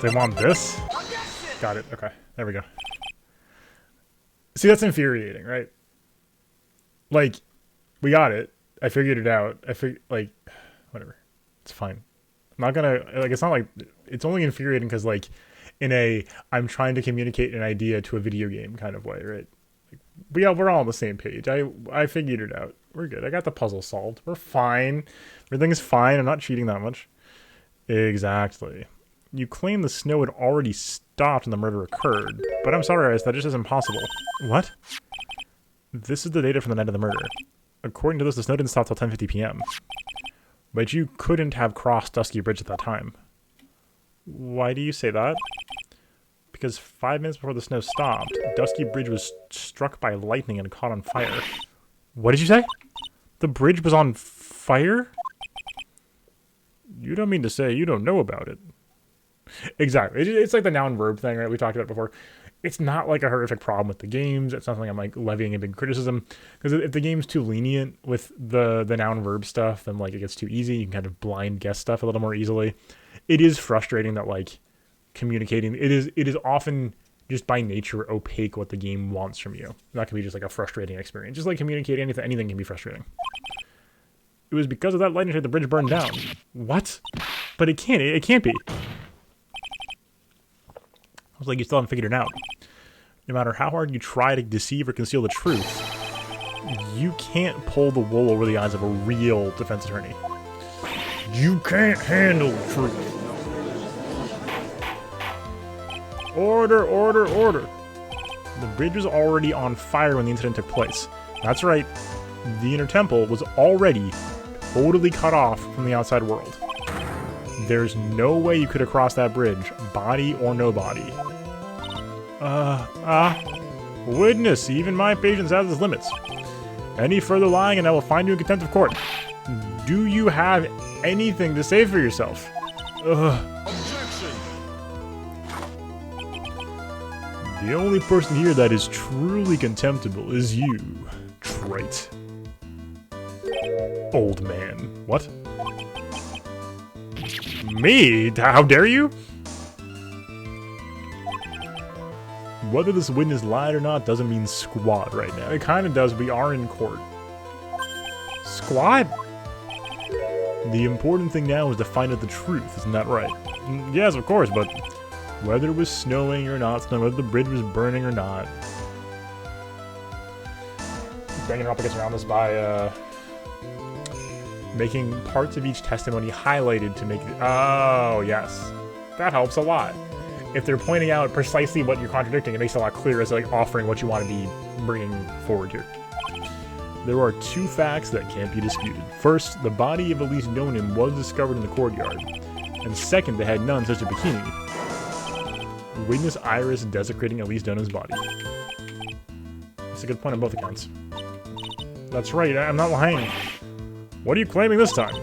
They want this? Got it. Okay. There we go. See, that's infuriating, right? Like, we got it. I figured it out. Like, whatever. It's fine. I'm not gonna, like, it's not like, it's only infuriating because, like, in a, I'm trying to communicate an idea to a video game kind of way, right? Like, but yeah, we're all on the same page. I figured it out. We're good. I got the puzzle solved. We're fine. Everything's fine. I'm not cheating that much. Exactly. You claim the snow had already stopped when the murder occurred, but I'm sorry, that just isn't possible. What? This is the data from the night of the murder. According to this, the snow didn't stop till 10:50 p.m. But you couldn't have crossed Dusky Bridge at that time. Why do you say that? Because 5 minutes before the snow stopped, Dusky Bridge was struck by lightning and caught on fire. What did you say? The bridge was on fire? You don't mean to say you don't know about it. Exactly. It's like the noun verb thing, right? We talked about it before. It's not like a horrific problem with the games. It's not something I'm like levying a big criticism. Because if the game's too lenient with the noun verb stuff, then like it gets too easy. You can kind of blind guess stuff a little more easily. It is frustrating that like communicating, it is often just by nature opaque what the game wants from you. That can be just like a frustrating experience. Just like communicating anything can be frustrating. It was because of that lightning strike the bridge burned down. What? But it can't be. I was like, you still haven't figured it out. No matter how hard you try to deceive or conceal the truth, you can't pull the wool over the eyes of a real defense attorney. You can't handle the truth. Order, order, order. The bridge was already on fire when the incident took place. That's right. The inner temple was already totally cut off from the outside world. There's no way you could have crossed that bridge, body or no body. Witness, even my patience has its limits. Any further lying and I will find you in contempt of court. Do you have anything to say for yourself? Objection! The only person here that is truly contemptible is you, trite. Old man. What? Me? How dare you? Whether this witness lied or not doesn't mean squat right now. It kind of does. We are in court. Squat? The important thing now is to find out the truth. Isn't that right? Yes, of course, but whether it was snowing or not snowing, whether the bridge was burning or not. Bringing her up against around this by making parts of each testimony highlighted to make it. Oh, yes. That helps a lot. If they're pointing out precisely what you're contradicting, it makes it a lot clearer as to, like, offering what you want to be bringing forward here. There are two facts that can't be disputed. First, the body of Elise Donan was discovered in the courtyard. And second, they had none such a bikini. Witness Iris desecrating Elise Donan's body. That's a good point on both accounts. That's right, I'm not lying. What are you claiming this time?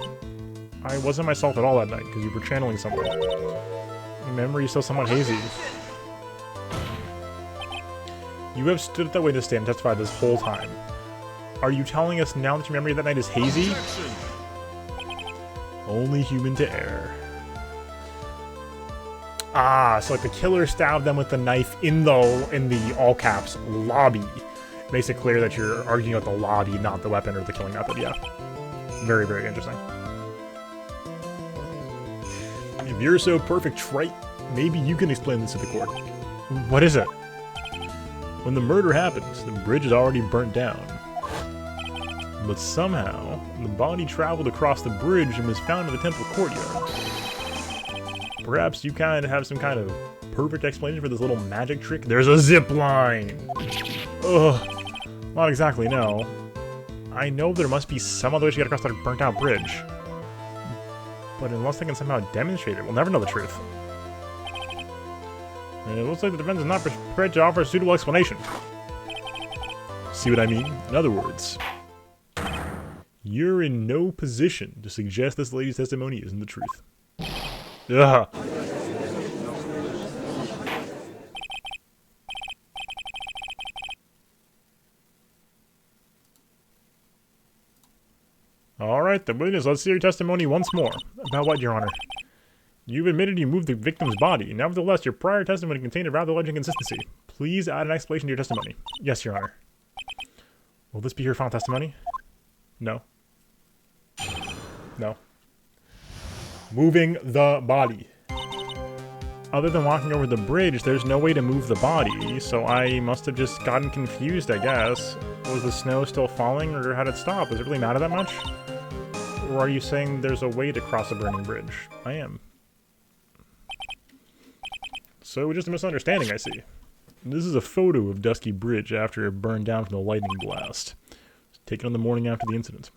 I wasn't myself at all that night, because you were channeling someone. Memory is still somewhat hazy. You have stood at that witness stand and testified this whole time. Are you telling us now that your memory of that night is hazy? Only human to err. Ah, so like the killer stabbed them with the knife in the all caps lobby. Makes it clear that you're arguing about the lobby, not the weapon or the killing method. Yeah, very, very interesting. If you're so perfect, Trite, maybe you can explain this to the court. What is it? When the murder happens, the bridge is already burnt down. But somehow, the body traveled across the bridge and was found in the temple courtyard. Perhaps you kind of have some kind of perfect explanation for this little magic trick? There's a zip line! Ugh. Not exactly, no. I know there must be some other way to get across that burnt out bridge. But unless they can somehow demonstrate it, we'll never know the truth. And it looks like the defense is not prepared to offer a suitable explanation. See what I mean? In other words, you're in no position to suggest this lady's testimony isn't the truth. Ugh. Alright, the witness, let's see your testimony once more. About what, Your Honor? You've admitted you moved the victim's body. Nevertheless, your prior testimony contained a rather large inconsistency. Please add an explanation to your testimony. Yes, Your Honor. Will this be your final testimony? No. No. Moving the body. Other than walking over the bridge, there's no way to move the body, so I must have just gotten confused, I guess. Was the snow still falling, or had it stopped? Does it really matter that much? Or are you saying there's a way to cross a burning bridge? I am. So it was just a misunderstanding, I see. This is a photo of Dusky Bridge after it burned down from the lightning blast. Taken on the morning after the incident.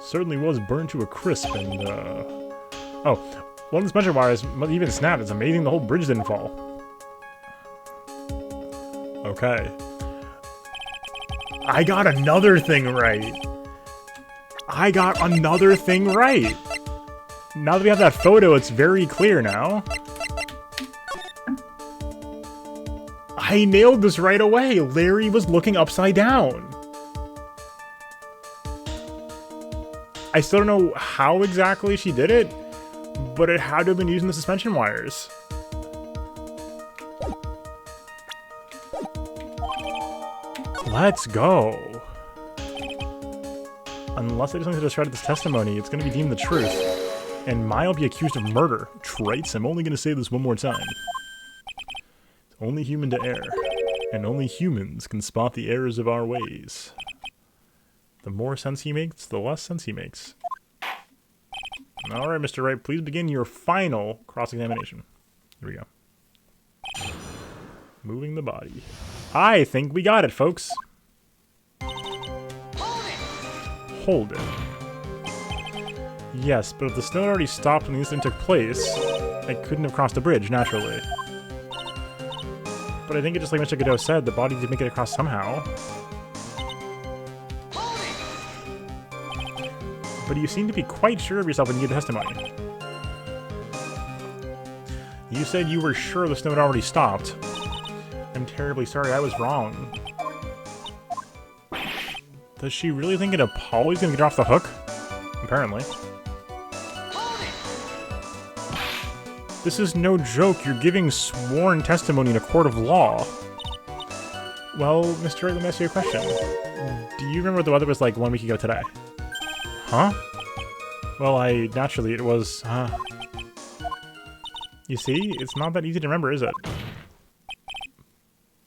Certainly was burned to a crisp and, oh, one of the special wires even snapped. It's amazing the whole bridge didn't fall. Okay. I got another thing right. I got another thing right. Now that we have that photo, it's very clear now. I nailed this right away. Larry was looking upside down. I still don't know how exactly she did it, but it had to have been using the suspension wires. Let's go. Unless I just want to discredit this testimony, it's going to be deemed the truth. And Maya will be accused of murder. Traits, I'm only going to say this one more time. It's only human to err. And only humans can spot the errors of our ways. The more sense he makes, the less sense he makes. Alright, Mr. Wright, please begin your final cross-examination. Here we go. Moving the body. I think we got it, folks. Hold it. Yes, but if the snow had already stopped when the incident took place, I couldn't have crossed the bridge, naturally. But I think it just like Mr. Godot said, the body did make it across somehow. But you seem to be quite sure of yourself when you give testimony. You said you were sure the snow had already stopped. I'm terribly sorry, I was wrong. Does she really think that Polly's gonna get her off the hook? Apparently. This is no joke, you're giving sworn testimony in a court of law. Well, Mr. Wright, let me ask you a question. Do you remember what the weather was like 1 week ago today? Huh? Well, naturally, it was, You see, it's not that easy to remember, is it?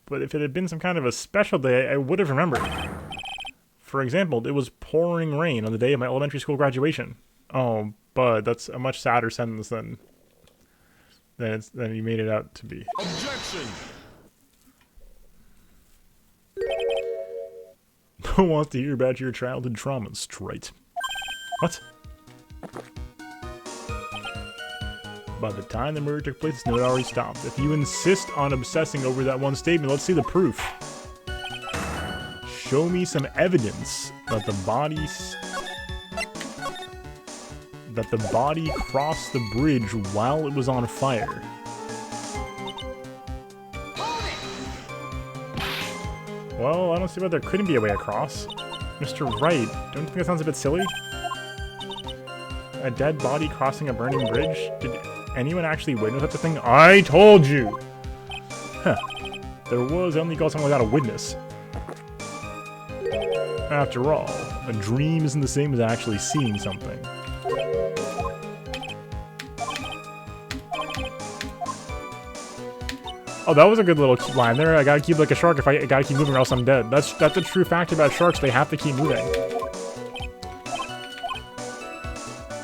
But if it had been some kind of a special day, I would have remembered. For example, it was pouring rain on the day of my elementary school graduation. Oh, but that's a much sadder sentence than you made it out to be. Objection! No one wants to hear about your childhood traumas, Trite. What? By the time the murder took place, the snow had already stopped. If you insist on obsessing over that one statement, let's see the proof. Show me some evidence that the body crossed the bridge while it was on fire. Well, I don't see why there couldn't be a way across. Mr. Wright, don't you think that sounds a bit silly? A dead body crossing a burning bridge? Did anyone actually witness such a thing? I told you! Huh. There was only got someone without a witness. After all, a dream isn't the same as actually seeing something. Oh, that was a good little line there. I gotta keep like a shark if I gotta keep moving or else I'm dead. That's a true fact about sharks. They have to keep moving.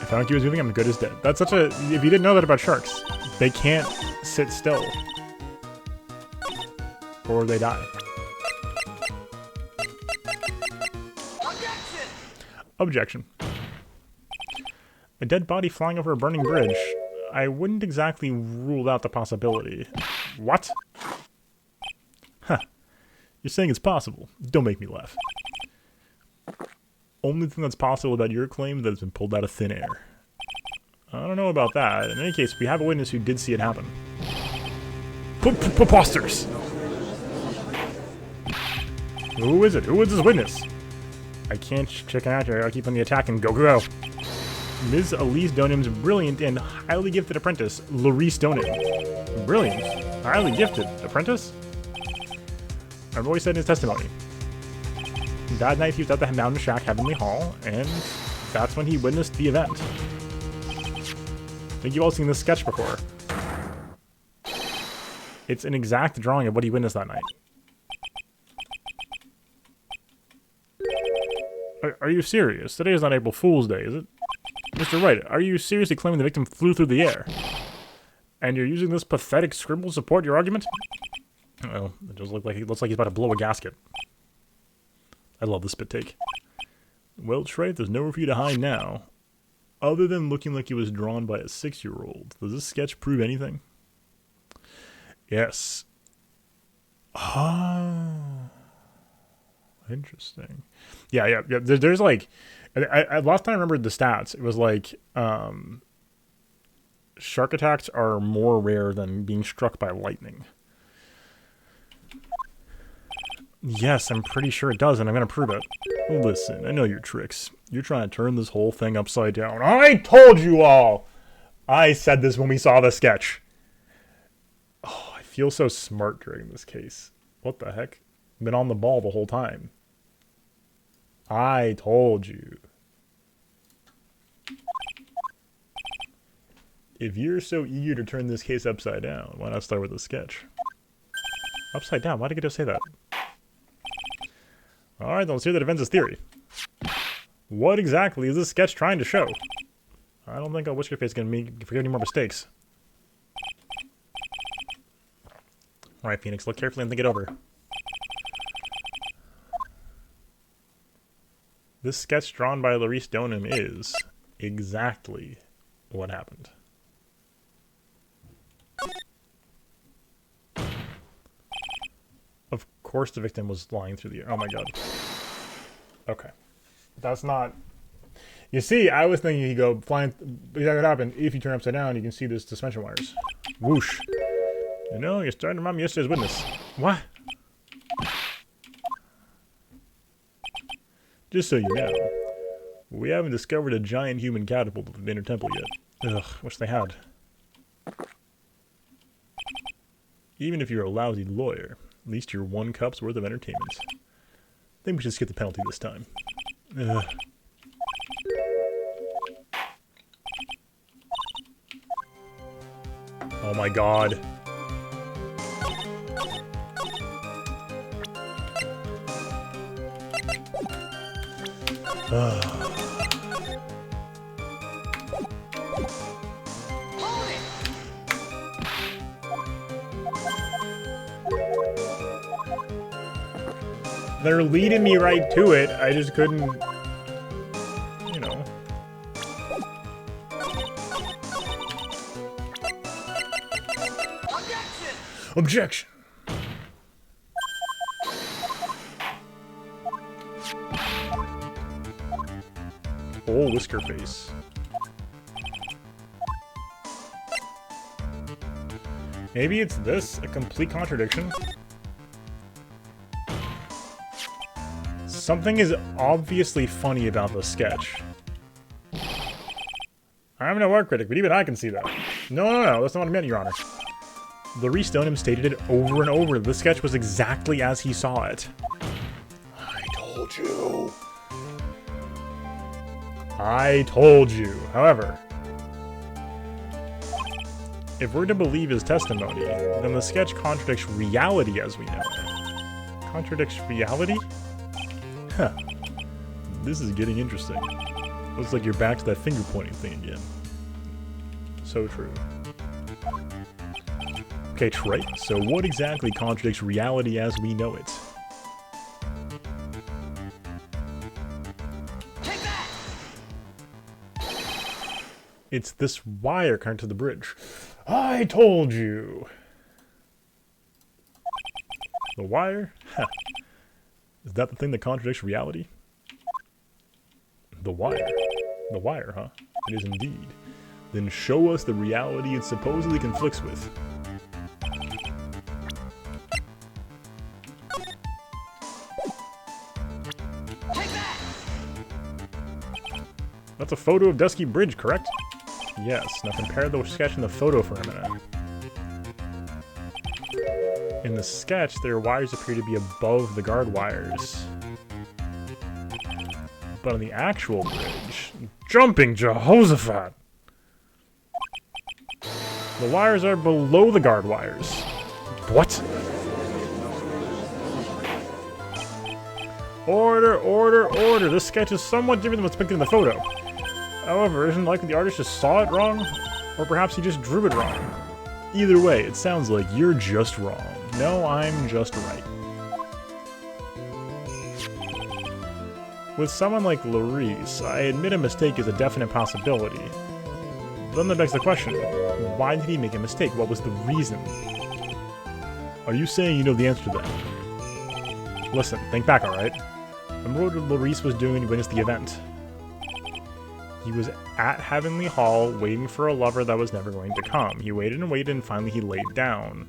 If I don't keep moving, I'm good as dead. That's such a... If you didn't know that about sharks, they can't sit still. Or they die. Objection. A dead body flying over a burning bridge. I wouldn't exactly rule out the possibility. What? Huh. You're saying it's possible. Don't make me laugh. Only thing that's possible about your claim that it's been pulled out of thin air. I don't know about that. In any case, we have a witness who did see it happen. Preposterous! Who is it? Who is this witness? I can't check out here. I gotta keep on the attack and go. Ms. Elise Donim's brilliant and highly gifted apprentice, Larice Donim. Brilliant? Highly gifted apprentice? Our boy said in his testimony. That night he was at the Mountain Shack Heavenly Hall, and that's when he witnessed the event. I think you've all seen this sketch before. It's an exact drawing of what he witnessed that night. Are you serious? Today is not April Fool's Day, is it? Mr. Wright, are you seriously claiming the victim flew through the air? And you're using this pathetic scribble to support your argument? Oh, it just looks like he's about to blow a gasket. I love the spit take. Well, Trey, there's nowhere for you to hide now. Other than looking like it was drawn by a 6-year-old, does this sketch prove anything? Yes. Ah. Interesting. Yeah. There's like... last time I remembered the stats, it was like... shark attacks are more rare than being struck by lightning. Yes, I'm pretty sure it does, and I'm going to prove it. Listen, I know your tricks. You're trying to turn this whole thing upside down. I told you all! I said this when we saw the sketch. Oh, I feel so smart during this case. What the heck? Been on the ball the whole time. I told you. If you're so eager to turn this case upside down, why not start with a sketch? Upside down? Why did I just say that? Alright, then let's hear the defense's theory. What exactly is this sketch trying to show? I don't think a Whisker Face is going to forget any more mistakes. Alright, Phoenix, look carefully and think it over. This sketch drawn by Larice Donim is exactly what happened. Of course the victim was flying through the air. Oh my god. Okay. That's not... You see, I was thinking he'd go flying... That would happen if you turn upside down, you can see this suspension wires. Whoosh. You know, you're starting to remind me of yesterday's witness. What? Just so you know, we haven't discovered a giant human catapult at the Inner Temple yet. Ugh, wish they had. Even if you're a lousy lawyer, at least you're 1 cup's worth of entertainment. I think we should skip the penalty this time. Ugh. Oh my god. They're leading me right to it. I just couldn't, you know. Objection! Oh, Whisker Face. Maybe it's this, a complete contradiction. Something is obviously funny about the sketch. I'm no art critic, but even I can see that. No, that's not what I meant, Your Honor. Larice Stoneham stated it over and over. The sketch was exactly as he saw it. I told you. I told you. However, if we're to believe his testimony, then the sketch contradicts reality as we know it. Contradicts reality? Huh. This is getting interesting. Looks like you're back to that finger pointing thing again. So true. Okay, right. So what exactly contradicts reality as we know it? Take that! It's this wire connected to the bridge. I told you! The wire? Huh. Is that the thing that contradicts reality? The wire. The wire, huh? It is indeed. Then show us the reality it supposedly conflicts with. Take that! That's a photo of Dusky Bridge, correct? Yes. Now compare the sketch and the photo for a minute. In the sketch, their wires appear to be above the guard wires. But on the actual bridge... Jumping Jehoshaphat! The wires are below the guard wires. What? Order, order, order! This sketch is somewhat different than what's depicted in the photo. However, isn't it likely the artist just saw it wrong? Or perhaps he just drew it wrong? Either way, it sounds like you're just wrong. No, I'm just right. With someone like Larice, I admit a mistake is a definite possibility. Then that begs the question, why did he make a mistake? What was the reason? Are you saying you know the answer to that? Listen, think back, alright? Remember what Larice was doing to witness the event? He was at Heavenly Hall waiting for a lover that was never going to come. He waited and waited and finally he laid down.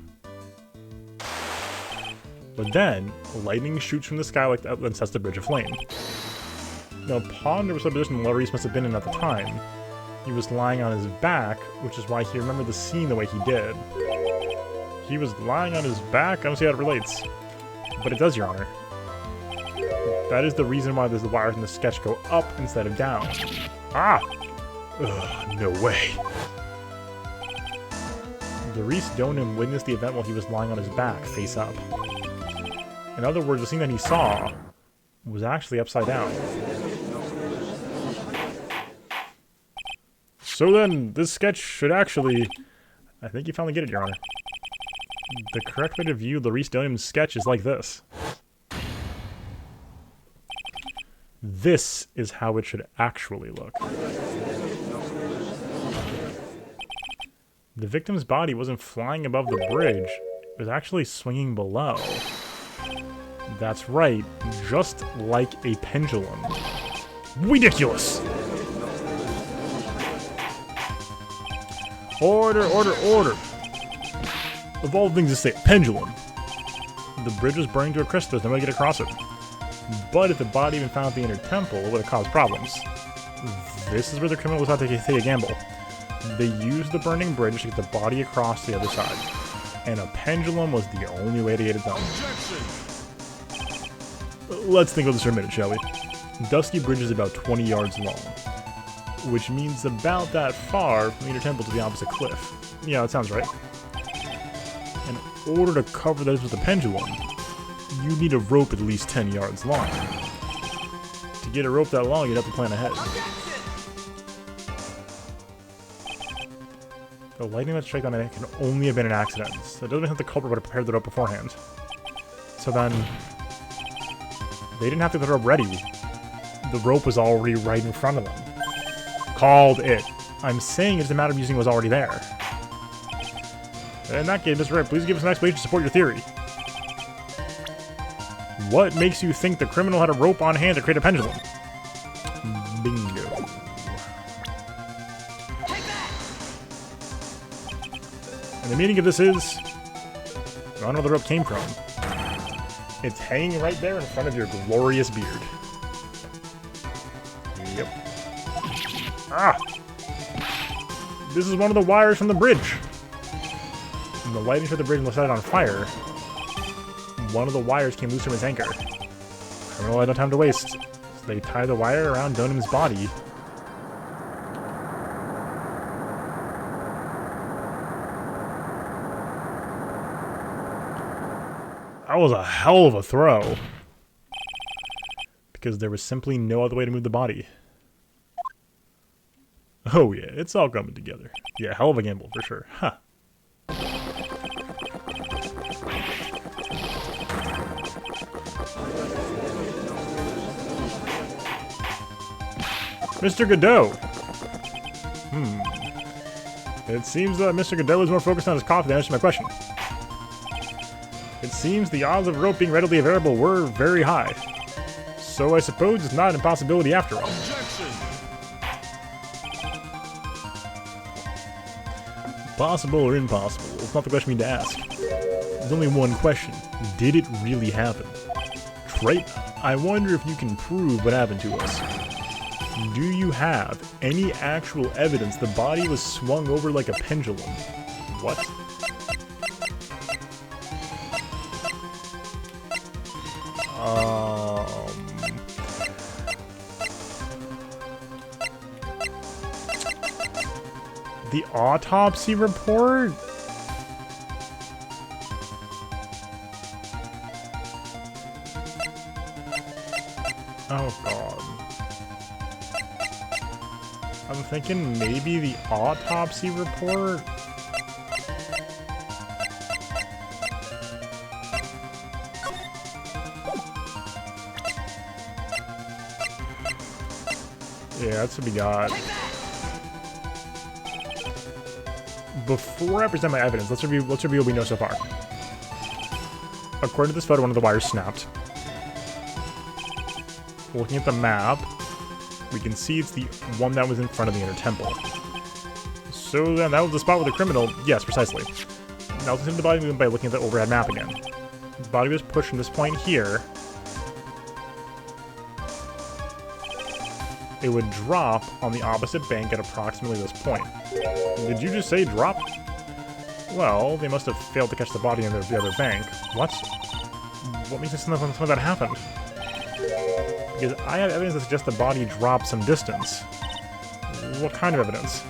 But then, lightning shoots from the sky like that and sets the bridge aflame. Now, ponder what position Larice must have been in at the time. He was lying on his back, which is why he remembered the scene the way he did. He was lying on his back? I don't see how it relates. But it does, Your Honor. That is the reason why the wires in the sketch go up instead of down. Ah! Ugh, no way. Larice Stoneham witnessed the event while he was lying on his back, face up. In other words, the scene that he saw was actually upside down. So then, this sketch should actually... I think you finally get it, Your Honor. The correct way to view Larice Stoneham's sketch is like this. This is how it should actually look. The victim's body wasn't flying above the bridge, it was actually swinging below. That's right, just like a pendulum. Ridiculous! Order, order, order! Of all things to say, pendulum. The bridge was burning to a crisp, there's no way to get across it. But if the body had been found at the inner temple, it would have caused problems. This is where the criminals had to take a gamble. They used the burning bridge to get the body across to the other side. And a pendulum was the only way to get it done. Let's think of this for a minute, shall we? Dusky Bridge is about 20 yards long, which means about that far from the inner temple to the opposite cliff. Yeah, that sounds right. In order to cover those with a pendulum, you need a rope at least 10 yards long. To get a rope that long, you'd have to plan ahead. The lightning that struck on it can only have been an accident, so it doesn't have the culprit would have prepared the rope beforehand. So then, they didn't have to get the rope ready. The rope was already right in front of them. Called it. I'm saying it's a matter of using what was already there. In that case, Mr. Wright, please give us an explanation to support your theory. What makes you think the criminal had a rope on hand to create a pendulum? Bingo. And the meaning of this is, I don't know where the rope came from. It's hanging right there in front of your glorious beard. Yep. Ah! This is one of the wires from the bridge. When the lighting for the bridge was set on fire, one of the wires came loose from its anchor. Criminal had no time to waste, so they tied the wire around Donim's body. That was a hell of a throw. Because there was simply no other way to move the body. Oh yeah, it's all coming together. Yeah, hell of a gamble for sure. Huh. Mr. Godot! It seems that Mr. Godot is more focused on his coffee than answering my question. It seems the odds of rope being readily available were very high. So I suppose it's not an impossibility after all. Objection. Possible or impossible, it's not the question we need to ask. There's only one question. Did it really happen? Right? I wonder if you can prove what happened to us. Do you have any actual evidence the body was swung over like a pendulum? What? The autopsy report? Oh god. I'm thinking maybe the autopsy report? Yeah, that's what we got. Before I present my evidence, let's review what we know so far. According to this photo, one of the wires snapped. Looking at the map, we can see it's the one that was in front of the inner temple. So then, that was the spot with the criminal. Yes, precisely. Now let's look at the body movement by looking at the overhead map again. The body was pushed from this point here. It would drop on the opposite bank at approximately this point. Did you just say drop? Well, they must have failed to catch the body on the other bank. What? What makes us know when that happened? Because I have evidence that suggests the body dropped some distance. What kind of evidence?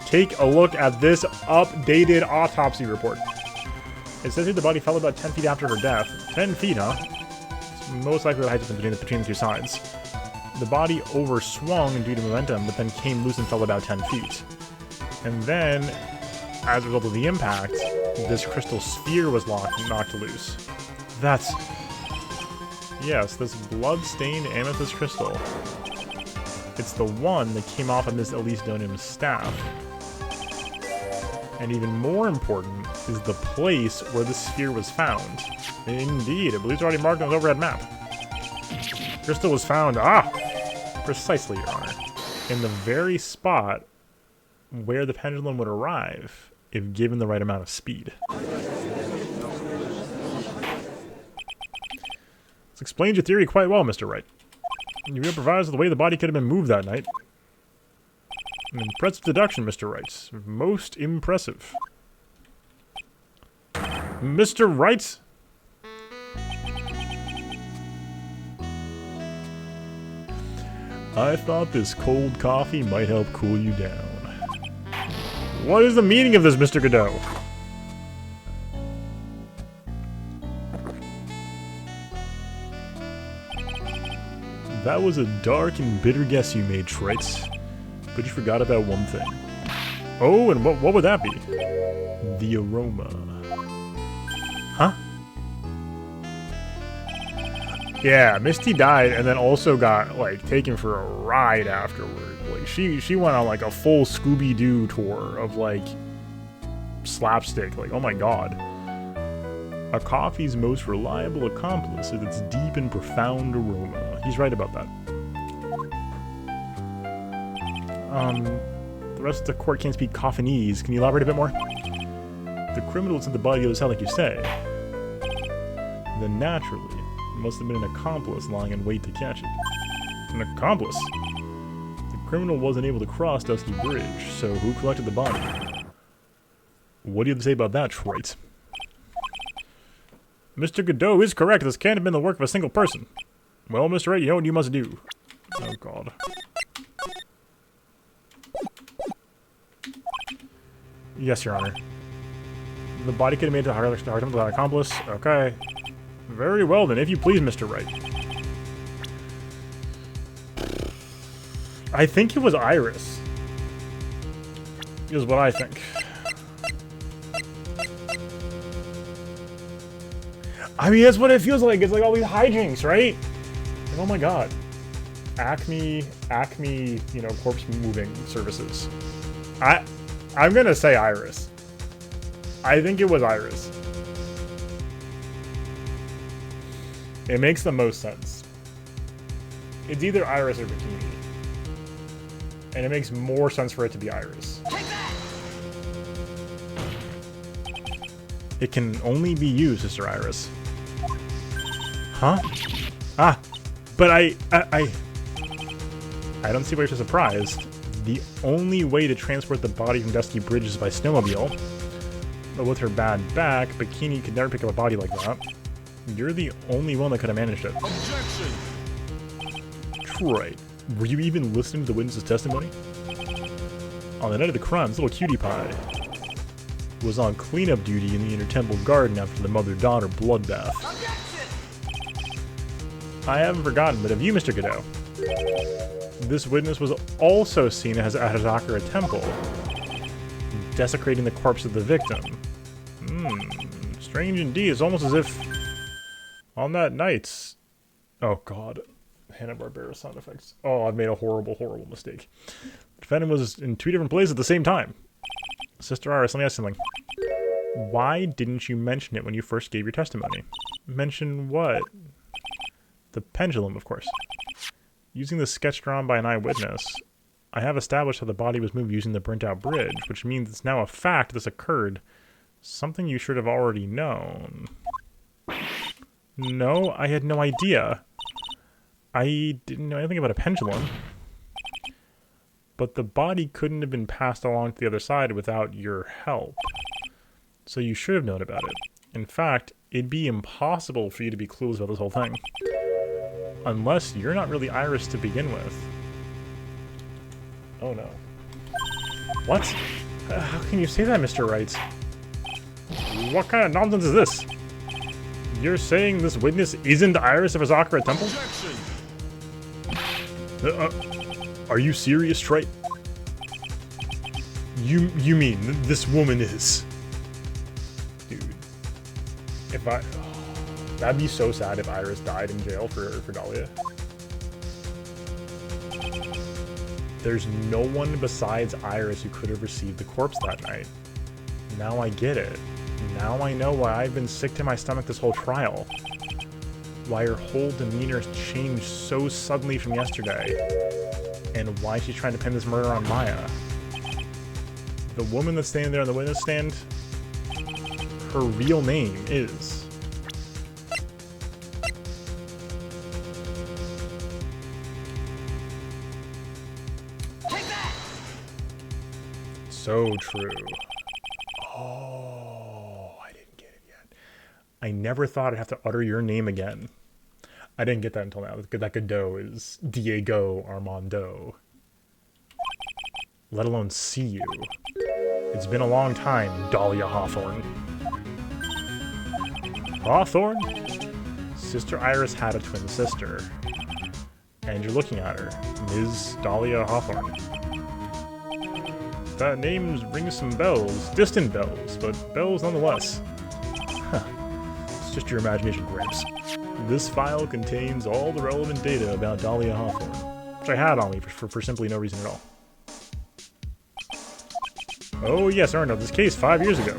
Take a look at this updated autopsy report. It says here the body fell about 10 feet after her death. 10 feet, huh? It's most likely the height difference between the two sides. The body overswung due to momentum, but then came loose and fell about 10 feet. And then, as a result of the impact, this crystal sphere was knocked loose. That's... Yes, this blood-stained amethyst crystal. It's the one that came off of Miss Elise Donim's staff. And even more important is the place where the sphere was found. Indeed, I believe it's already marked on the overhead map. Crystal was found, precisely, Your Honor, in the very spot where the pendulum would arrive if given the right amount of speed. This explains your theory quite well, Mr. Wright. You improvised the way the body could have been moved that night. An impressive deduction, Mr. Wright. Most impressive. Mr. Wright? I thought this cold coffee might help cool you down. What is the meaning of this, Mr. Godot? That was a dark and bitter guess you made, Trites. But you forgot about one thing. Oh, and what would that be? The aroma. Huh? Yeah, Misty died and then also got, like, taken for a ride afterward. Like, she went on, like, a full Scooby-Doo tour of, like, slapstick. Like, oh my god. A coffee's most reliable accomplice is its deep and profound aroma. He's right about that. The rest of the court can't speak Coffinese. Can you elaborate a bit more? The criminal was in the body of the other side, like you say. Then naturally, it must have been an accomplice lying in wait to catch it. An accomplice? The criminal wasn't able to cross Dusky Bridge, so who collected the body? What do you have to say about that, Troit? Mr. Godot is correct. This can't have been the work of a single person. Well, Mr. Wright, you know what you must do. Oh, God. Yes, Your Honor. The body could have made it to higher without an accomplice. Okay. Very well, then, if you please, Mr. Wright. I think it was Iris. Is what I think. I mean, that's what it feels like. It's like all these hijinks, right? Like, oh my god. Acme, you know, corpse moving services. I'm gonna say Iris. I think it was Iris. It makes the most sense. It's either Iris or Bikini. And it makes more sense for it to be Iris. It can only be you, Sister Iris. Huh? Ah, but I don't see why you're so surprised. The only way to transport the body from Dusky Bridge is by snowmobile. But with her bad back, Bikini could never pick up a body like that. You're the only one that could have managed it. Objection! Troy, were you even listening to the witness's testimony? On the night of the crime, this little cutie pie was on cleanup duty in the Inner Temple Garden after the mother-daughter bloodbath. Objection! I haven't forgotten, but of you, Mr. Godot. This witness was also seen as at Hazakura Temple, desecrating the corpse of the victim. Strange indeed. It's almost as if on that night... Oh, God. Hanna-Barbera sound effects. Oh, I've made a horrible, horrible mistake. The defendant was in two different places at the same time. Sister Iris, let me ask something. Why didn't you mention it when you first gave your testimony? Mention what? The pendulum, of course. Using the sketch drawn by an eyewitness, I have established how the body was moved using the burnt-out bridge, which means it's now a fact this occurred. Something you should have already known. No, I had no idea. I didn't know anything about a pendulum. But the body couldn't have been passed along to the other side without your help. So you should have known about it. In fact, it'd be impossible for you to be clueless about this whole thing. Unless you're not really Iris to begin with. Oh no. What? How can you say that, Mr. Wright? What kind of nonsense is this? You're saying this witness isn't Iris of Hazakura Temple? Are you serious, Trite? You mean this woman is? Dude. If I... That'd be so sad if Iris died in jail for Dahlia. There's no one besides Iris who could have received the corpse that night. Now I get it. Now I know why I've been sick to my stomach this whole trial. Why her whole demeanor changed so suddenly from yesterday. And why she's trying to pin this murder on Maya. The woman that's standing there on the witness stand, her real name is... So true. Oh, I didn't get it yet. I never thought I'd have to utter your name again. I didn't get that until now. That Godot is Diego Armando. Let alone see you. It's been a long time, Dahlia Hawthorne. Hawthorne? Sister Iris had a twin sister. And you're looking at her, Ms. Dahlia Hawthorne. That name rings some bells. Distant bells, but bells nonetheless. Huh. It's just your imagination, Gramps. This file contains all the relevant data about Dahlia Hawthorne, which I had on me for simply no reason at all. Oh yes, Arno, this case 5 years ago.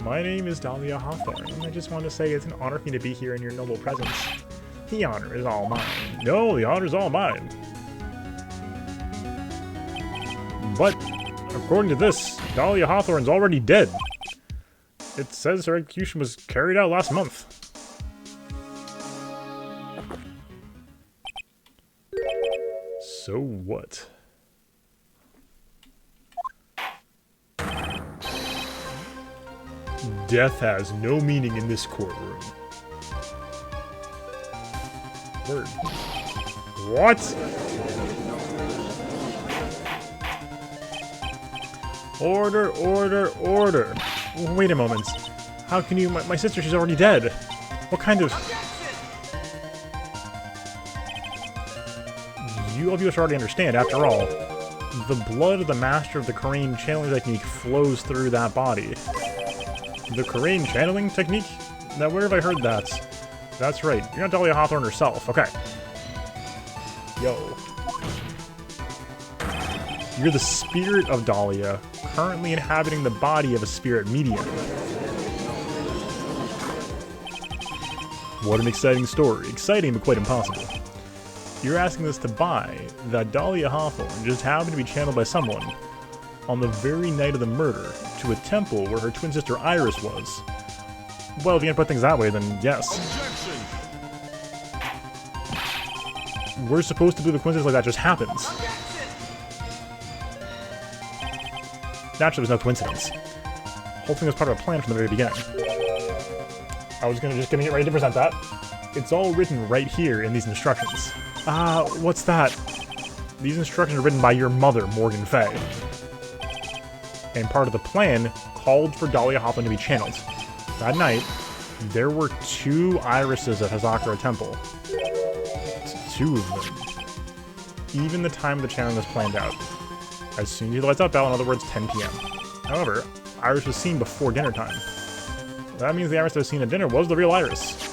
My name is Dahlia Hawthorne, and I just want to say it's an honor for me to be here in your noble presence. The honor is all mine. No, the honor is all mine. But, according to this, Dahlia Hawthorne's already dead. It says her execution was carried out last month. So what? Death has no meaning in this courtroom. Word. What? Order, order, order. Wait a moment. How can you... My sister, she's already dead. What kind of... You of you should already understand, after all, the blood of the master of the Korean channeling technique flows through that body. The Korean channeling technique? Now, where have I heard that? That's right. You're not Dahlia Hawthorne herself. Okay. Yo. You're the spirit of Dahlia, currently inhabiting the body of a spirit medium. What an exciting story. Exciting, but quite impossible. You're asking us to buy that Dahlia Hawthorne just happened to be channeled by someone on the very night of the murder to a temple where her twin sister Iris was. Well, if you can put things that way, then yes. Objection. We're supposed to believe a coincidence like that just happens. Naturally, there's no coincidence. The whole thing was part of a plan from the very beginning. I was just gonna get ready to present that. It's all written right here in these instructions. What's that? These instructions are written by your mother, Morgan Fay. And part of the plan called for Dahlia Hawthorne to be channeled. That night, there were 2 irises at Hazakura Temple. 2 of them. Even the time the channeling was planned out. As soon as the lights out bell, in other words, 10 p.m. However, Iris was seen before dinner time. That means the Iris that was seen at dinner was the real Iris.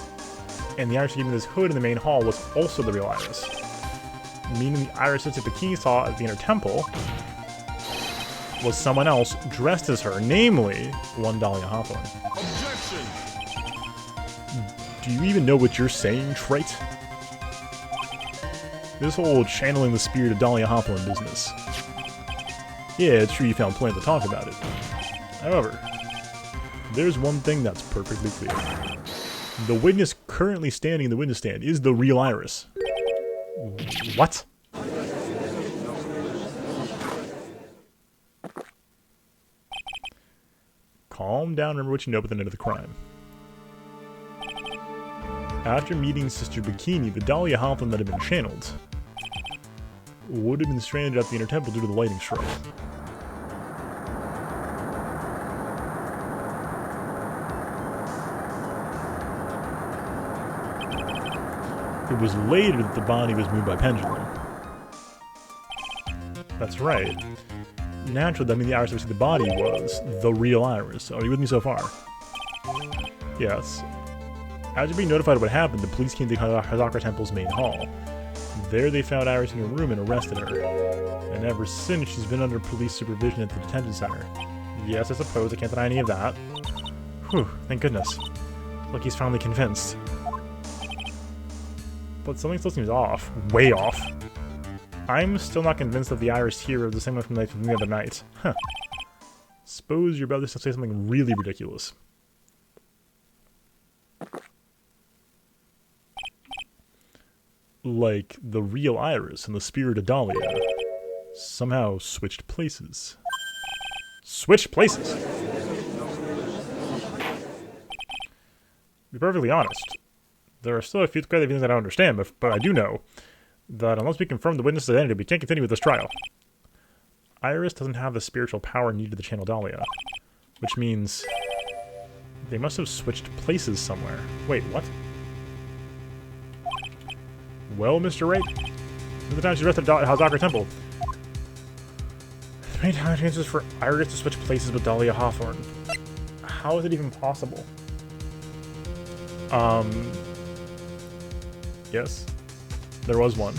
And the Iris given this hood in the main hall was also the real Iris. Meaning the Iris that Bikini saw at the inner temple was someone else dressed as her, namely one Dahlia Hawthorne. Objection! Do you even know what you're saying, Trite? This whole channeling the spirit of Dahlia Hawthorne business. Yeah, it's true you found plenty to talk about it. However, there's one thing that's perfectly clear. The witness currently standing in the witness stand is the real Iris. What? Calm down, remember what you know about the night of the crime. After meeting Sister Bikini, the Dahlia Hawthorne that had been channeled would have been stranded at the inner temple due to the lighting strike. It was later that the body was moved by pendulum. That's right. Naturally, that means the Iris that was in the body was the real Iris. Are you with me so far? Yes. After being notified of what happened, the police came to Hazakura Temple's main hall. There they found Iris in a room and arrested her. And ever since, she's been under police supervision at the detention center. Yes, I suppose, I can't deny any of that. Whew, thank goodness. Look, he's finally convinced. But something still seems off. Way off. I'm still not convinced that the Iris here is the same one from the other night. Huh. Suppose you're about to say something really ridiculous. Like the real Iris and the spirit of Dahlia somehow switched places. Switched places? To be perfectly honest, there are still a few crazy things I don't understand, but I do know that unless we confirm the witness's identity, we can't continue with this trial. Iris doesn't have the spiritual power needed to channel Dahlia, which means they must have switched places somewhere. Wait, what? Well, Mr. Wright, this the time she's arrested at Hazakura Temple. There are many chances for Iris to switch places with Dahlia Hawthorne. How is it even possible? Yes. There was one.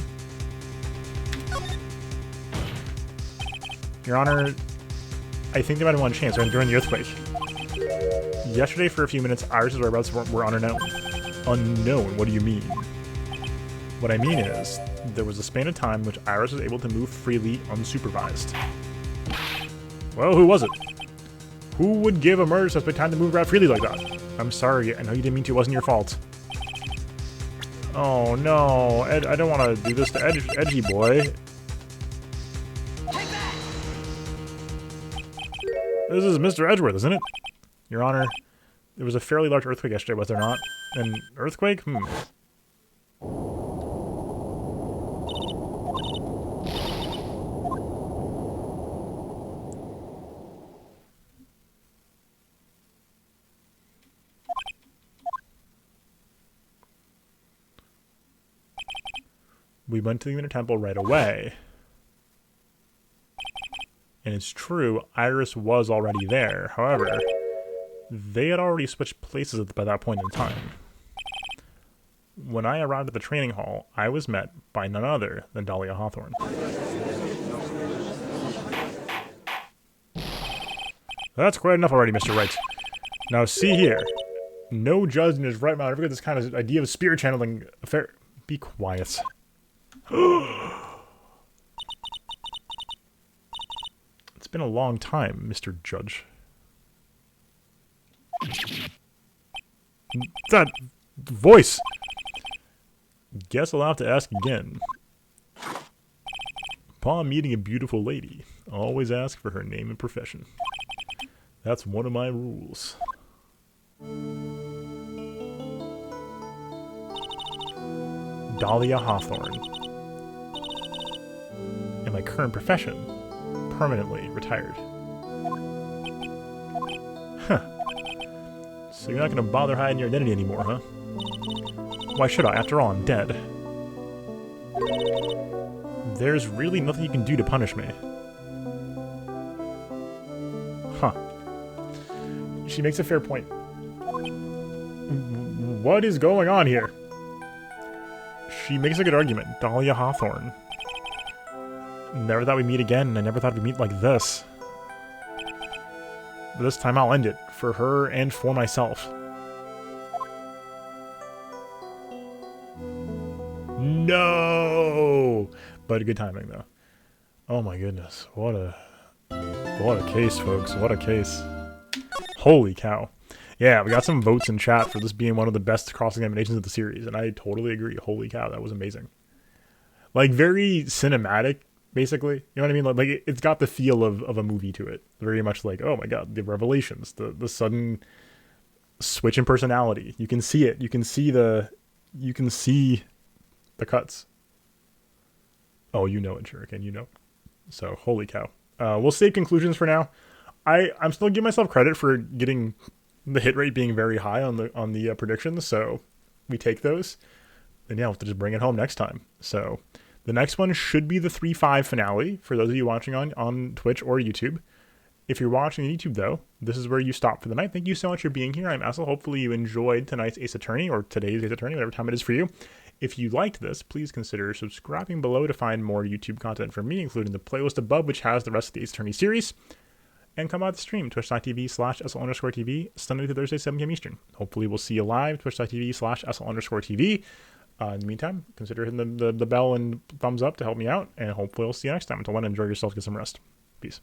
Your Honor, I think they might have won a chance during the earthquake. Yesterday, for a few minutes, Iris's whereabouts were unknown. Unknown? What do you mean? What I mean is, there was a span of time in which Iris was able to move freely, unsupervised. Well, who was it? Who would give a murder suspect time to move around freely like that? I'm sorry, I know you didn't mean to, it wasn't your fault. Oh no, Ed, I don't want to do this to Edgy Boy. This is Mr. Edgeworth, isn't it? Your Honor, there was a fairly large earthquake yesterday, was there not? An earthquake? We went to the Lunar Temple right away. And it's true, Iris was already there. However, they had already switched places by that point in time. When I arrived at the training hall, I was met by none other than Dahlia Hawthorne. That's quite enough already, Mr. Wright. Now see here. No judge in his right mind ever get this kind of idea of spirit channeling affair. Be quiet. It's been a long time, Mr. Judge. That voice! Guess I'll have to ask again. Upon meeting a beautiful lady, always ask for her name and profession. That's one of my rules. Dahlia Hawthorne. And my current profession, permanently retired. Huh. So you're not going to bother hiding your identity anymore, huh? Why should I? After all, I'm dead. There's really nothing you can do to punish me. Huh. She makes a fair point. What is going on here? She makes a good argument. Dahlia Hawthorne. Never thought we'd meet again, and I never thought we'd meet like this. But this time I'll end it. For her and for myself. No! But good timing, though. Oh my goodness. What a case, folks. What a case. Holy cow. Yeah, we got some votes in chat for this being one of the best cross-examinations of the series, and I totally agree. Holy cow, that was amazing. Like, very cinematic, basically. You know what I mean? Like it's got the feel of a movie to it. Very much like, oh my god, the revelations, the sudden switch in personality. You can see it. You can see the cuts. Oh, you know it, Shuriken, you know. So, holy cow. We'll save conclusions for now. I'm still giving myself credit for getting the hit rate being very high on the predictions, so we take those. And yeah, we'll have to just bring it home next time. So, the next one should be the 3-5 finale, for those of you watching on Twitch or YouTube. If you're watching on YouTube, though, this is where you stop for the night. Thank you so much for being here. I'm Essel. Hopefully you enjoyed tonight's Ace Attorney, or today's Ace Attorney, whatever time it is for you. If you liked this, please consider subscribing below to find more YouTube content from me, including the playlist above, which has the rest of the Ace Attorney series. And come out the stream, twitch.tv/Essel_TV, Sunday to Thursday, 7 p.m. Eastern. Hopefully we'll see you live, twitch.tv/Essel_TV. In the meantime, consider hitting the bell and thumbs up to help me out, and hopefully we'll see you next time. Until then, enjoy yourself, get some rest. Peace.